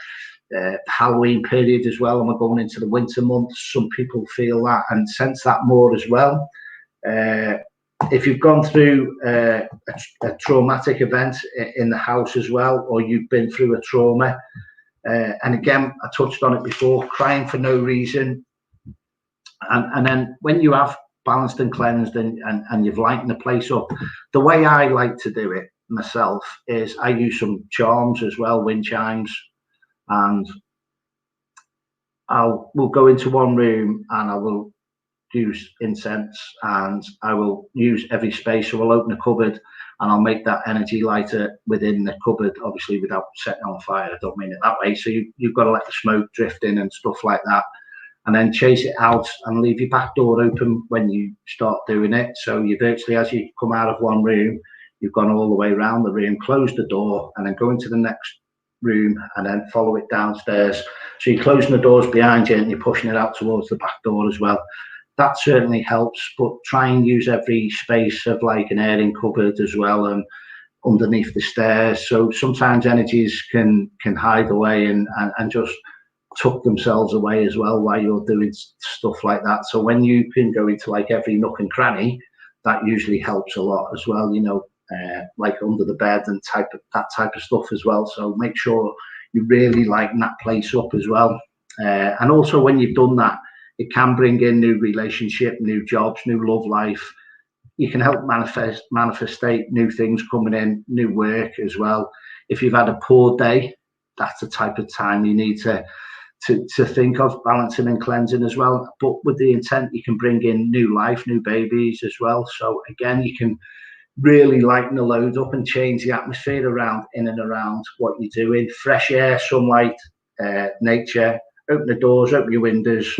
Halloween period as well, and we're going into the winter months. Some people feel that and sense that more as well. If you've gone through a traumatic event in the house as well, or you've been through a trauma, and again, I touched on it before, crying for no reason. And then when you have balanced and cleansed and you've lightened the place up, the way I like to do it myself is I use some charms as well, wind chimes, and we'll go into one room and I will use incense, and I will use every space. So we'll open a cupboard and I'll make that energy lighter within the cupboard, obviously without setting on fire. I don't mean it that way. So you've got to let the smoke drift in and stuff like that, and then chase it out and leave your back door open when you start doing it. So you virtually, as you come out of one room, you've gone all the way around the room, close the door, and then go into the next room and then follow it downstairs. So you're closing the doors behind you and you're pushing it out towards the back door as well. That certainly helps, but try and use every space of like an airing cupboard as well, and underneath the stairs. So sometimes energies can hide away and just tuck themselves away as well while you're doing stuff like that. So when you can go into like every nook and cranny, that usually helps a lot as well, you know, like under the bed and that type of stuff as well. So make sure you really lighten that place up as well. And also when you've done that, it can bring in new relationship, new jobs, new love life. You can help manifestate new things coming in, new work as well. If you've had a poor day, that's the type of time you need to think of balancing and cleansing as well. But with the intent, you can bring in new life, new babies as well. So again, you can really lighten the load up and change the atmosphere around, in and around what you're doing. Fresh air, sunlight, nature. Open the doors, open your windows.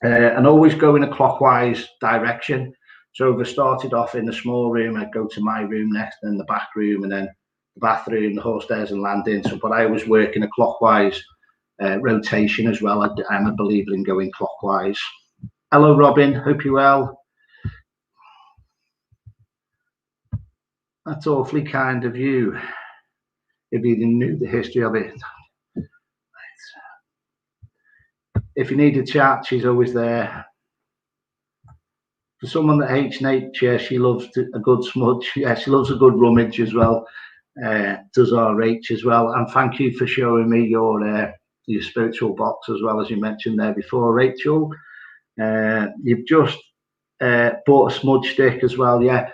And always go in a clockwise direction. So if I started off in the small room, I'd go to my room next, then the back room, and then the bathroom, the hall stairs and landing. So, but I always work in a clockwise rotation as well. I'm a believer in going clockwise. Hello, Robin. Hope you're well. That's awfully kind of you, if you didn't know the history of it. If you need a chat, she's always there. For someone that hates nature, she loves a good smudge. Yeah, she loves a good rummage as well. Does our Rach as well. And thank you for showing me your spiritual box as well, as you mentioned there before, Rachel. You've just bought a smudge stick as well, yeah.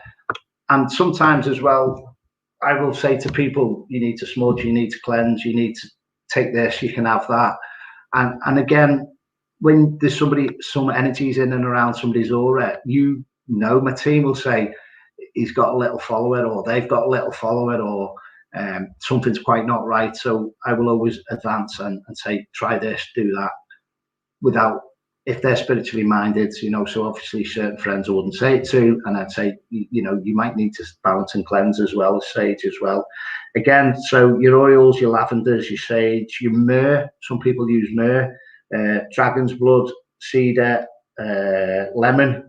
And sometimes as well, I will say to people, you need to smudge, you need to cleanse, you need to take this, you can have that. And again, when there's some energies in and around somebody's aura, you know, my team will say, he's got a little follower, or they've got a little follower, or something's quite not right. So I will always advance and say, try this, do that, without, if they're spiritually minded, you know. So obviously certain friends I wouldn't say it to, and I'd say, you know, you might need to balance and cleanse as well as sage as well. Again, so your oils, your lavenders, your sage, your myrrh, some people use myrrh, dragon's blood, cedar, lemon.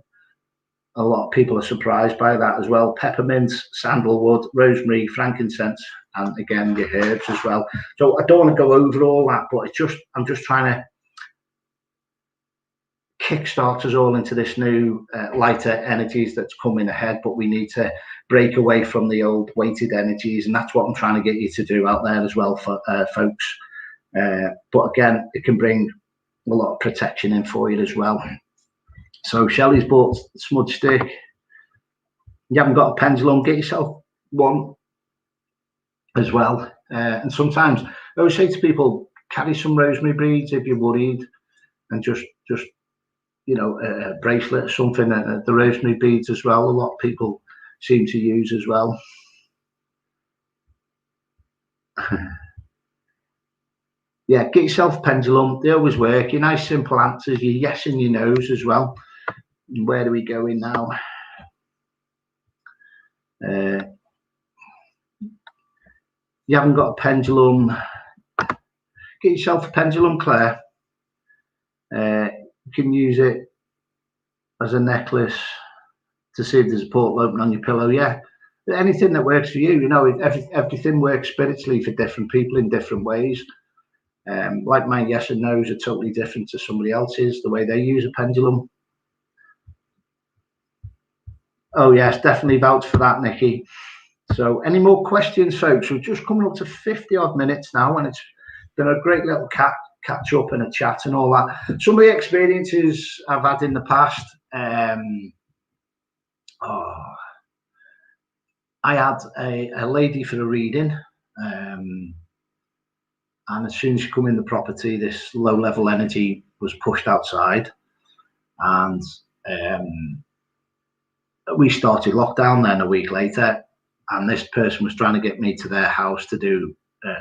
A lot of people are surprised by that as well. Peppermint, sandalwood, rosemary, frankincense, and again your herbs as well. So I don't want to go over all that, but it's just, I'm just trying to kickstart us all into this new lighter energies that's coming ahead. But we need to break away from the old weighted energies, and that's what I'm trying to get you to do out there as well, for folks. But again, it can bring a lot of protection in for you as well. So Shelley's bought a smudge stick. You haven't got a pendulum, get yourself one as well. And sometimes I always say to people, carry some rosemary beads if you're worried, and just you know, a bracelet or something. The rosemary beads as well, a lot of people seem to use as well. Yeah, get yourself a pendulum. They always work. Your nice simple answers, your yes and your no's as well. Where are we going now? You haven't got a pendulum. Get yourself a pendulum, Claire. You can use it as a necklace to see if there's a portal open on your pillow. Yeah, anything that works for you. You know, everything works spiritually for different people in different ways. Like my yes and no's are totally different to somebody else's, the way they use a pendulum. Oh yes, definitely vouch for that, Nikki. So any more questions, folks? We're just coming up to 50 odd minutes now, and it's been a great little catch up and a chat and all that. Some of the experiences I've had in the past, I had a lady for a reading, and as soon as she come in the property, this low level energy was pushed outside, and we started lockdown then a week later, and this person was trying to get me to their house to do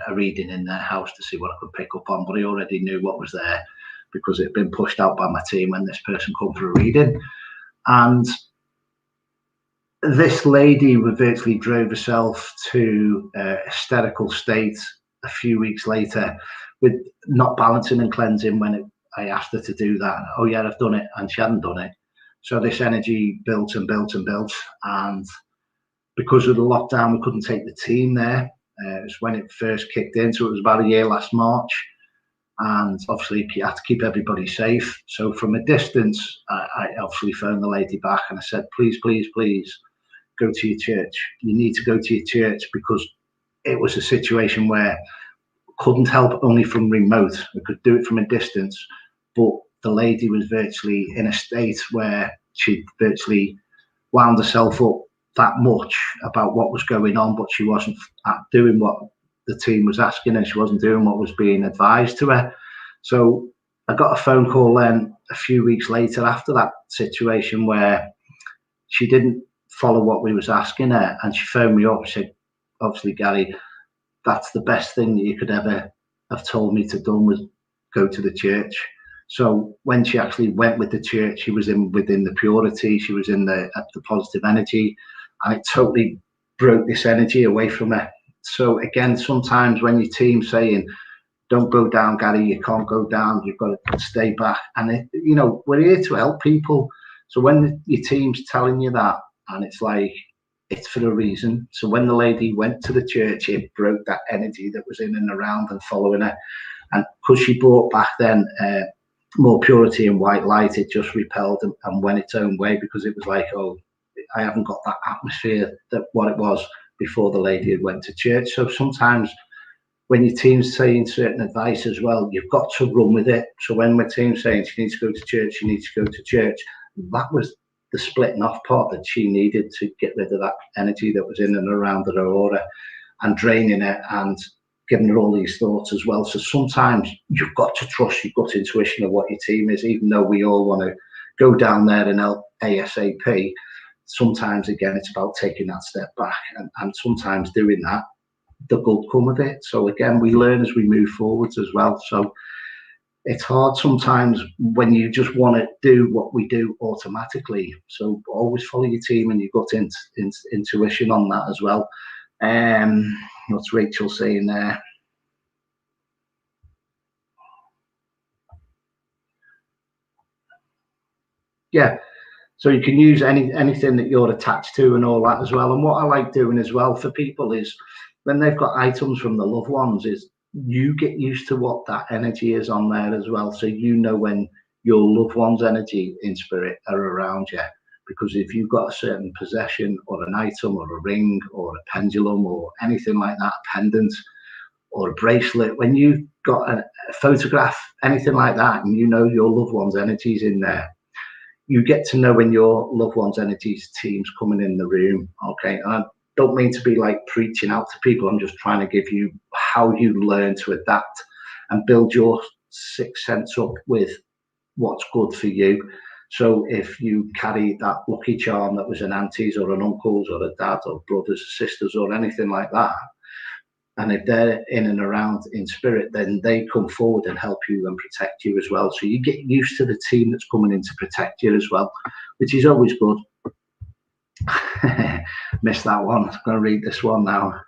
a reading in their house to see what I could pick up on, but he already knew what was there because it had been pushed out by my team when this person come for a reading. And this lady virtually drove herself to a hysterical state a few weeks later with not balancing and cleansing when I asked her to do that. Oh yeah, I've done it, and she hadn't done it. So this energy built and built and built, and because of the lockdown, we couldn't take the team there. It was when it first kicked in, so it was about a year last March, and obviously you had to keep everybody safe. So from a distance, I obviously phoned the lady back and I said, please, please, please go to your church. You need to go to your church, because it was a situation where we couldn't help only from remote. We could do it from a distance, but the lady was virtually in a state where she virtually wound herself up that much about what was going on, but she wasn't doing what the team was asking, and she wasn't doing what was being advised to her. So I got a phone call then a few weeks later after that situation where she didn't follow what we was asking her, and she phoned me up and said, obviously, Gary, that's the best thing that you could ever have told me to done, was go to the church. So when she actually went with the church, she was within the purity, she was in the positive energy, and it totally broke this energy away from her. So again, sometimes when your team's saying, don't go down, Gary, you can't go down, you've got to stay back. And you know, we're here to help people. So when your team's telling you that, and it's like, it's for a reason. So when the lady went to the church, it broke that energy that was in and around and following her. And because she brought back then more purity and white light, it just repelled and went its own way, because it was like, oh, I haven't got that atmosphere that what it was before the lady had went to church. So sometimes when your team's saying certain advice as well, you've got to run with it. So when my team's saying she needs to go to church, she needs to go to church, that was the splitting off part that she needed to get rid of that energy that was in and around her aura and draining it and giving her all these thoughts as well. So sometimes you've got to trust your gut intuition of what your team is, even though we all want to go down there and help ASAP. Sometimes, again, it's about taking that step back, and sometimes doing that, the good come of it. So again, we learn as we move forwards as well. So it's hard sometimes when you just want to do what we do automatically. So always follow your team and your gut intuition on that as well. What's Rachel saying there? Yeah, so you can use anything that you're attached to and all that as well. And what I like doing as well for people is when they've got items from the loved ones, is you get used to what that energy is on there as well. So you know when your loved one's energy in spirit are around you. Because if you've got a certain possession or an item or a ring or a pendulum or anything like that, a pendant or a bracelet, when you've got a photograph, anything like that, and you know your loved one's energy's in there, you get to know when your loved one's energy's team's coming in the room. Okay, and I don't mean to be like preaching out to people. I'm just trying to give you how you learn to adapt and build your sixth sense up with what's good for you. So if you carry that lucky charm that was an auntie's or an uncle's or a dad or brothers or sisters or anything like that, And if they're in and around in spirit, then they come forward and help you and protect you as well. So you get used to the team that's coming in to protect you as well, which is always good. Missed that one. I'm going to read this one now.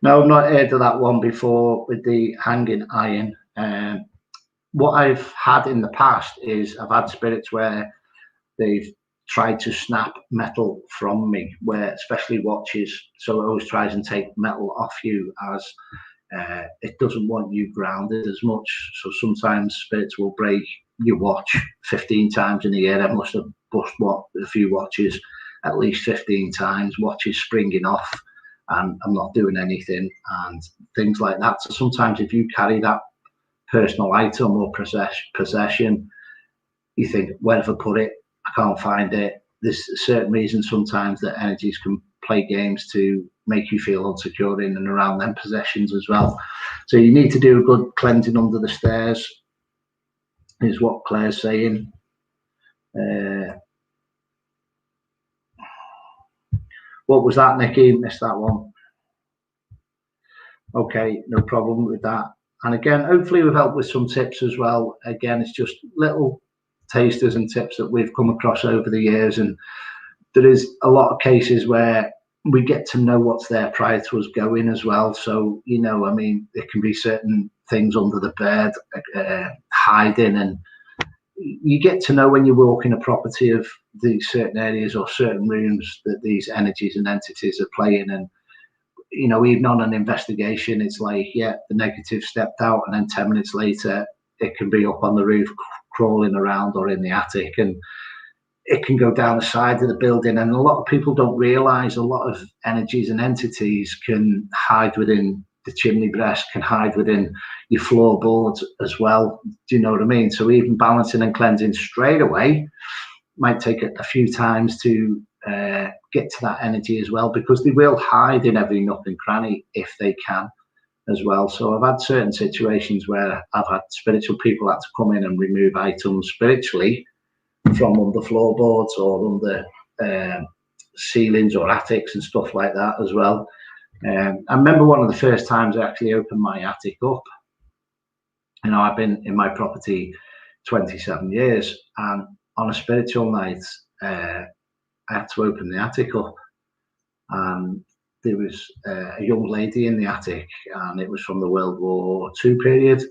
No, I've not heard of that one before with the hanging iron. What I've had in the past is I've had spirits where they've tried to snap metal from me, where especially watches, so it always tries and take metal off you, as it doesn't want you grounded as much. So sometimes spirits will break your watch 15 times in a year. I must have bust a few watches at least 15 times, watches springing off, and I'm not doing anything, and things like that. So sometimes if you carry that personal item or possession, you think, where have I put it? I can't find it. There's a certain reason sometimes that energies can play games to make you feel insecure in and around them possessions as well. So you need to do a good cleansing under the stairs, is what Claire's saying. What was that, Nikki? Missed that one. Okay, no problem with that. And again, hopefully we've helped with some tips as well. Again, it's just little tasters and tips that we've come across over the years, and there is a lot of cases where we get to know what's there prior to us going as well. So, you know, I mean, there can be certain things under the bed, hiding, and you get to know when you walk in a property of these certain areas or certain rooms that these energies and entities are playing. And you know, even on an investigation, it's like, yeah, the negative stepped out, and then 10 minutes later it can be up on the roof crawling around or in the attic, and it can go down the side of the building. And a lot of people don't realize a lot of energies and entities can hide within the chimney breast, can hide within your floorboards as well. Do you know what I mean? So even balancing and cleansing straight away might take a few times to get to that energy as well, because they will hide in every nook and cranny if they can as well. So I've had certain situations where I've had spiritual people had to come in and remove items spiritually from under floorboards or under ceilings or attics and stuff like that as well. I remember one of the first times I actually opened my attic up. You know, I've been in my property 27 years, and on a spiritual night, I had to open the attic up, and there was a young lady in the attic, and it was from the World War II period,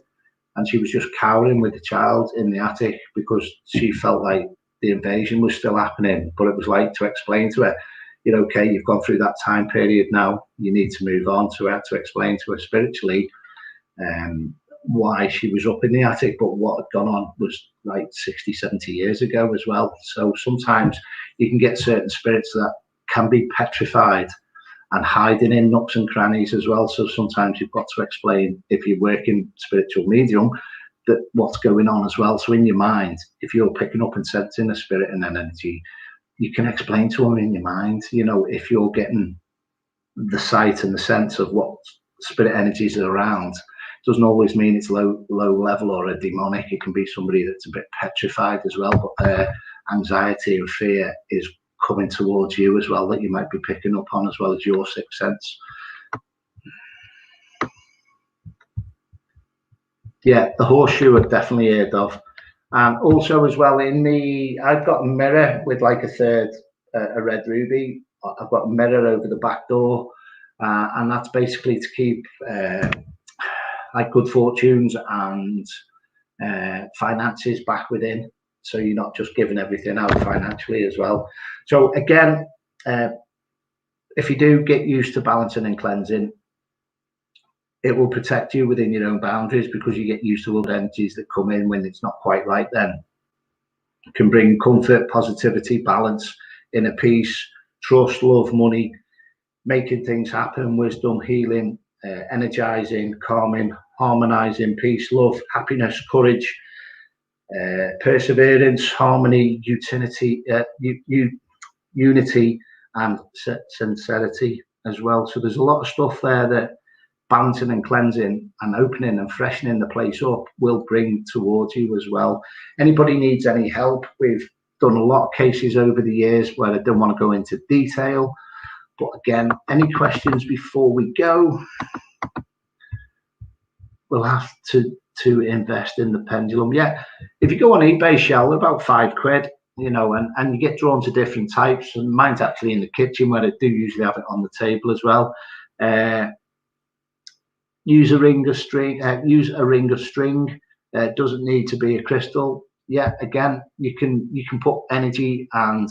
and she was just cowering with the child in the attic because she felt like the invasion was still happening. But it was like to explain to her, you know, okay, you've gone through that time period now, you need to move on. To her, to explain to her spiritually why she was up in the attic, but what had gone on was like 60, 70 years ago as well. So sometimes you can get certain spirits that can be petrified and hiding in nooks and crannies as well. So sometimes you've got to explain, if you're working spiritual medium, that what's going on as well. So in your mind, if you're picking up and sensing a spirit and an energy, you can explain to them in your mind. You know, if you're getting the sight and the sense of what spirit energies are around, doesn't always mean it's low level or a demonic. It can be somebody that's a bit petrified as well, but their anxiety and fear is coming towards you as well, that you might be picking up on, as well as your sixth sense. Yeah, the horseshoe I've definitely heard of. And also as well, I've got a mirror with like a red ruby. I've got a mirror over the back door, and that's basically to keep like good fortunes and finances back within. So you're not just giving everything out financially as well. So again, if you do get used to balancing and cleansing, it will protect you within your own boundaries, because you get used to all the energies that come in when it's not quite right. Then it can bring comfort, positivity, balance, inner peace, trust, love, money, making things happen, wisdom, healing, energizing, calming, harmonizing, peace, love, happiness, courage, perseverance, harmony, unity, and sincerity as well. So there's a lot of stuff there that balancing and cleansing and opening and freshening the place up will bring towards you as well. Anybody needs any help with done a lot of cases over the years where I don't want to go into detail. But again, any questions before we go? We'll have to invest in the pendulum. Yeah, if you go on eBay, Shell, they're about £5, you know, and you get drawn to different types. And mine's actually in the kitchen where I do usually have it on the table as well. Use a ring of string. It doesn't need to be a crystal. Yeah, again, you can put energy and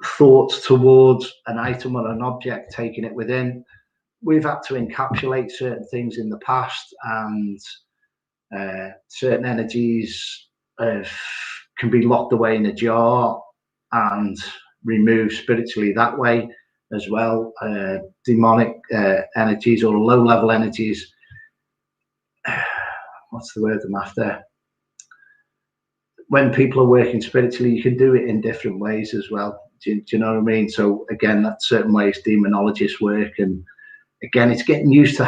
thoughts towards an item or an object, taking it within. We've had to encapsulate certain things in the past, and certain energies can be locked away in a jar and removed spiritually that way as well. Demonic energies or low-level energies. What's the word I'm after? When people are working spiritually, you can do it in different ways as well. Do you know what I mean? So again, that's certain ways demonologists work, and again, it's getting used to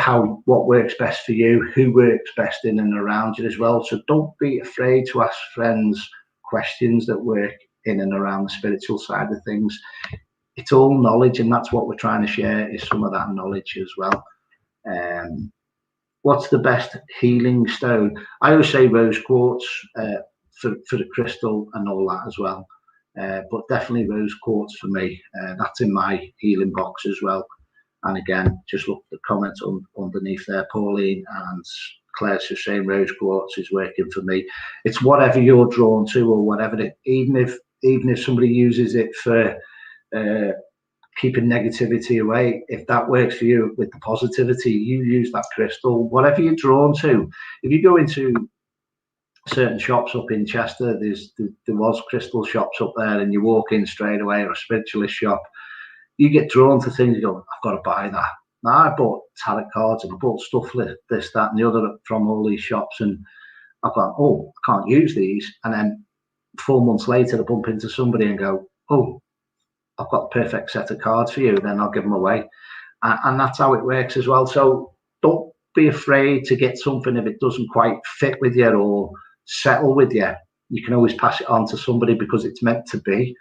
what works best for you, who works best in and around you as well. So don't be afraid to ask friends questions that work in and around the spiritual side of things. It's all knowledge, and that's what we're trying to share, is some of that knowledge as well. What's the best healing stone? I always say rose quartz for the crystal and all that as well. But definitely rose quartz for me. That's in my healing box as well. And again, just look at the comments underneath there. Pauline and Claire's just saying rose quartz is working for me. It's whatever you're drawn to, or whatever even if somebody uses it for keeping negativity away, if that works for you with the positivity, you use that crystal. Whatever you're drawn to. If you go into certain shops up in Chester, there was crystal shops up there, and you walk in straight away, or a spiritualist shop, you get drawn to things. You go, I've got to buy that. Now, I bought tarot cards and I bought stuff like this, that, and the other from all these shops, and I've gone, oh, I can't use these. And then 4 months later, I bump into somebody and go, oh, I've got the perfect set of cards for you. Then I'll give them away, and that's how it works as well. So don't be afraid to get something if it doesn't quite fit with you or settle with you. You can always pass it on to somebody because it's meant to be.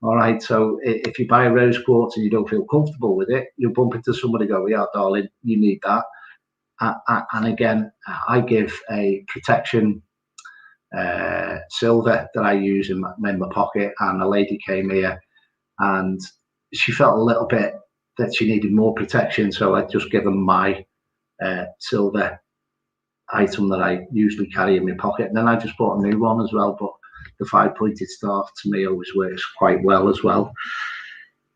All right, so if you buy a rose quartz and you don't feel comfortable with it, you'll bump into somebody and go, yeah, darling, you need that. And again, I give a protection silver that I use in my pocket, and a lady came here and she felt a little bit that she needed more protection, so I just give them my silver item that I usually carry in my pocket, and then I just bought a new one as well. But the 5-pointed staff to me always works quite well as well.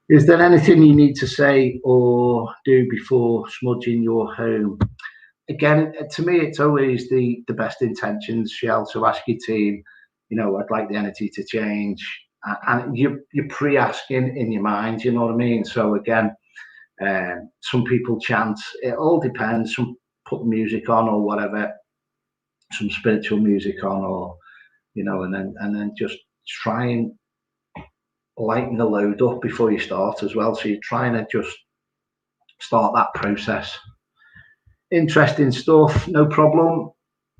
Is there anything you need to say or do before smudging your home? Again, to me, it's always the best intentions, Shell. So ask your team, you know, I'd like the energy to change. And you're pre-asking in your mind, you know what I mean? So again, some people chant. It all depends. Some put music on or whatever, some spiritual music on, or you know, and then just try and lighten the load up before you start as well. So you're trying to just start that process. Interesting stuff, no problem.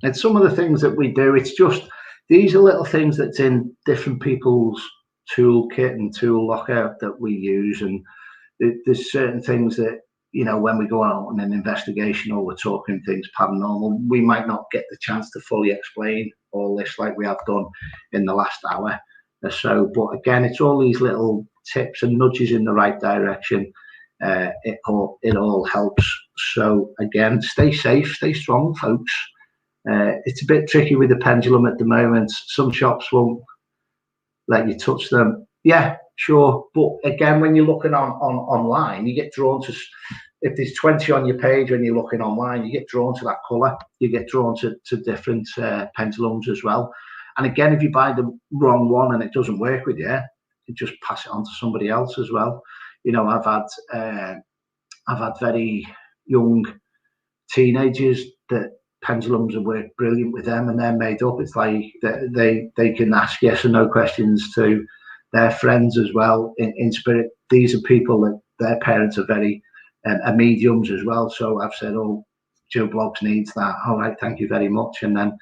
It's some of the things that we do. It's just these are little things that's in different people's toolkit and tool locker that we use, and there's certain things that, you know, when we go out on an investigation or we're talking things paranormal, we might not get the chance to fully explain all this like we have done in the last hour or so. But again, it's all these little tips and nudges in the right direction. It all helps. So again, stay safe, stay strong, folks. It's a bit tricky with the pendulum at the moment. Some shops won't let you touch them. Yeah, sure. But again, when you're looking online, you get drawn to, if there's 20 on your page when you're looking online, you get drawn to that colour. You get drawn to different pendulums as well. And again, if you buy the wrong one and it doesn't work with you, you just pass it on to somebody else as well. You know, I've had very young teenagers that pendulums have worked brilliant with them, and they're made up. It's like they can ask yes or no questions to their friends as well in spirit. These are people that their parents are very are mediums as well. So I've said, oh, Joe Bloggs needs that. All right, thank you very much. And then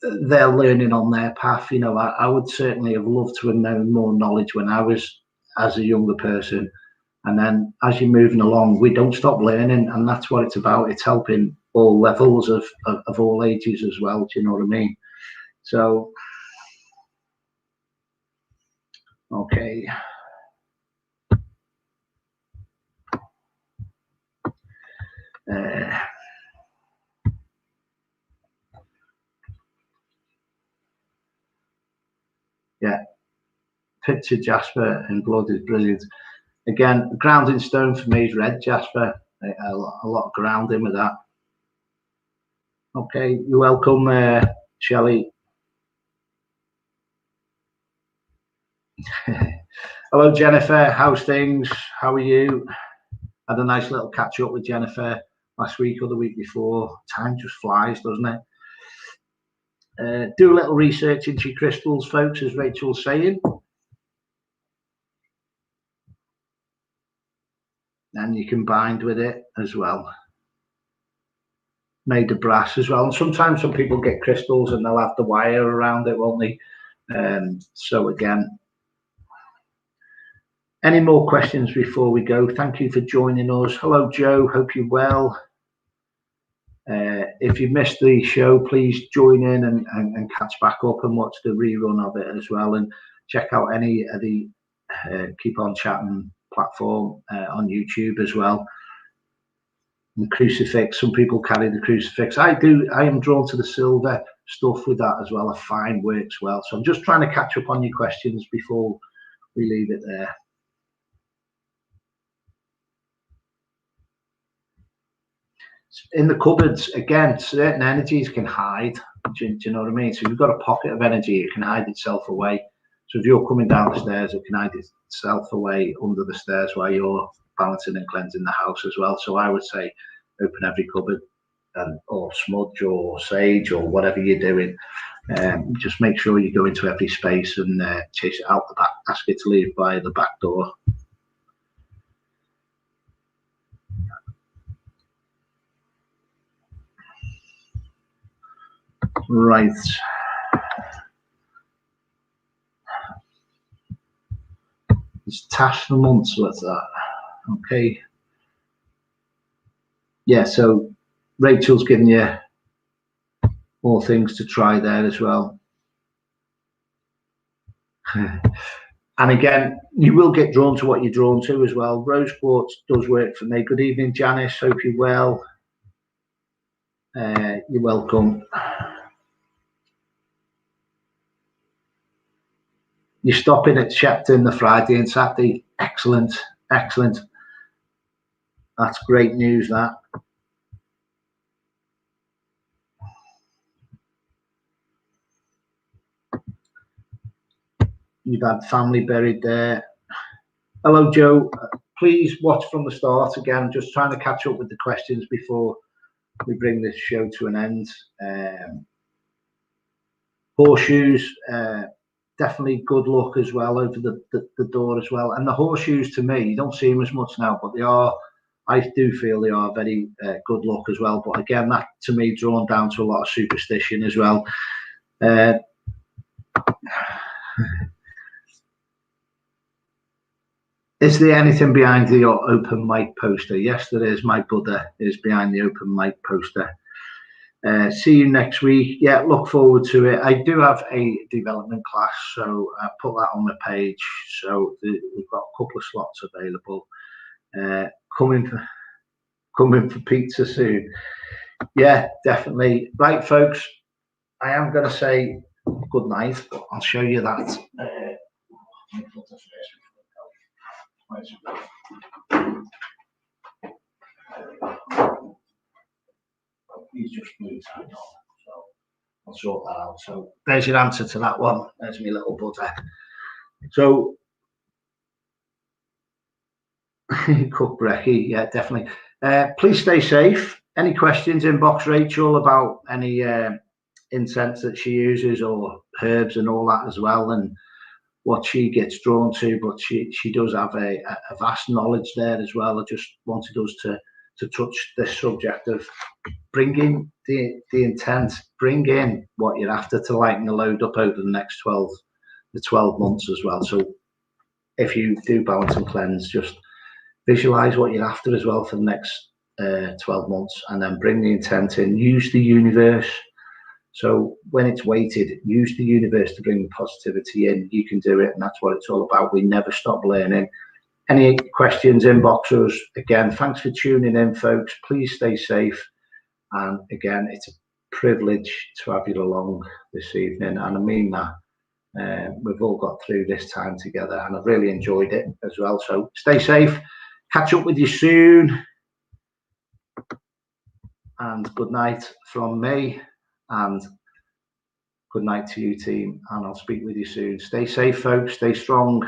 they're learning on their path. You know, I would certainly have loved to have known more knowledge when I was as a younger person. And then as you're moving along, we don't stop learning, and that's what it's about. It's helping all levels of all ages as well. Do you know what I mean? So, okay. Yeah, picture Jasper in blood is brilliant. Again, grounding stone for me is red Jasper. A lot of grounding with that. Okay, you're welcome, Shelley. Hello, Jennifer. How's things? How are you? Had a nice little catch up with Jennifer last week or the week before. Time just flies, doesn't it? Do a little research into your crystals, folks, as Rachel's saying. And you can bind with it as well. Made of brass as well. And sometimes some people get crystals and they'll have the wire around it, won't they? So again, any more questions before we go? Thank you for joining us. Hello, Joe. Hope you're well. If you missed the show, please join in and catch back up and watch the rerun of it as well, and check out any of the Keep On Chatting platform on YouTube as well. And crucifix, some people carry the crucifix. I am drawn to the silver stuff with that as well. I find works well. So I'm just trying to catch up on your questions before we leave it there. In the cupboards, again, certain energies can hide. Do you know what I mean? So you've got a pocket of energy, it can hide itself away. So if you're coming down the stairs, it can hide itself away under the stairs while you're balancing and cleansing the house as well. So I would say open every cupboard, or smudge or sage or whatever you're doing. Just make sure you go into every space and chase it out the back. Ask it to leave by the back door. Right. It's Tash the months with that. Okay. Yeah, so Rachel's giving you more things to try there as well. And again, you will get drawn to what you're drawn to as well. Rose quartz does work for me. Good evening, Janice. Hope you're well. You're welcome. You're stopping at Shepton the Friday and Saturday. Excellent, excellent. That's great news, that. You've had family buried there. Hello, Joe. Please watch from the start again. Just trying to catch up with the questions before we bring this show to an end. Horseshoes, definitely good luck as well over the door as well. And the horseshoes, to me, you don't see them as much now, but they are, I do feel they are very good luck as well. But again, that to me drawn down to a lot of superstition as well. Is there anything behind the open mic poster? Yes, there is. My Buddha is behind the open mic poster. See you next week. Yeah, look forward to it. I do have a development class, so I put that on the page. So we've got a couple of slots available. Coming for pizza soon. Yeah, definitely. Right, folks. I am going to say good night, but I'll show you that. He's just moved on, so I'll sort that out. So there's your answer to that one. There's my little Buddha. So cook brekkie, yeah, definitely. Please stay safe. Any questions, inbox Rachel about any incense that she uses or herbs and all that as well, and what she gets drawn to. But she does have a vast knowledge there as well. I just wanted us to to touch this subject of bringing the intent, bring in what you're after to lighten the load up over the next 12 months as well. So if you do balance and cleanse, just visualize what you're after as well for the next 12 months, and then bring the intent in. Use the universe. So when it's weighted, use the universe to bring the positivity in. You can do it, and that's what it's all about. We never stop learning. Any questions, inbox us. Again, thanks for tuning in, folks. Please stay safe. And again, it's a privilege to have you along this evening, and I mean that. We've all got through this time together, and I've really enjoyed it as well. So stay safe. Catch up with you soon. And good night from me, and good night to you, team. And I'll speak with you soon. Stay safe, folks. Stay strong.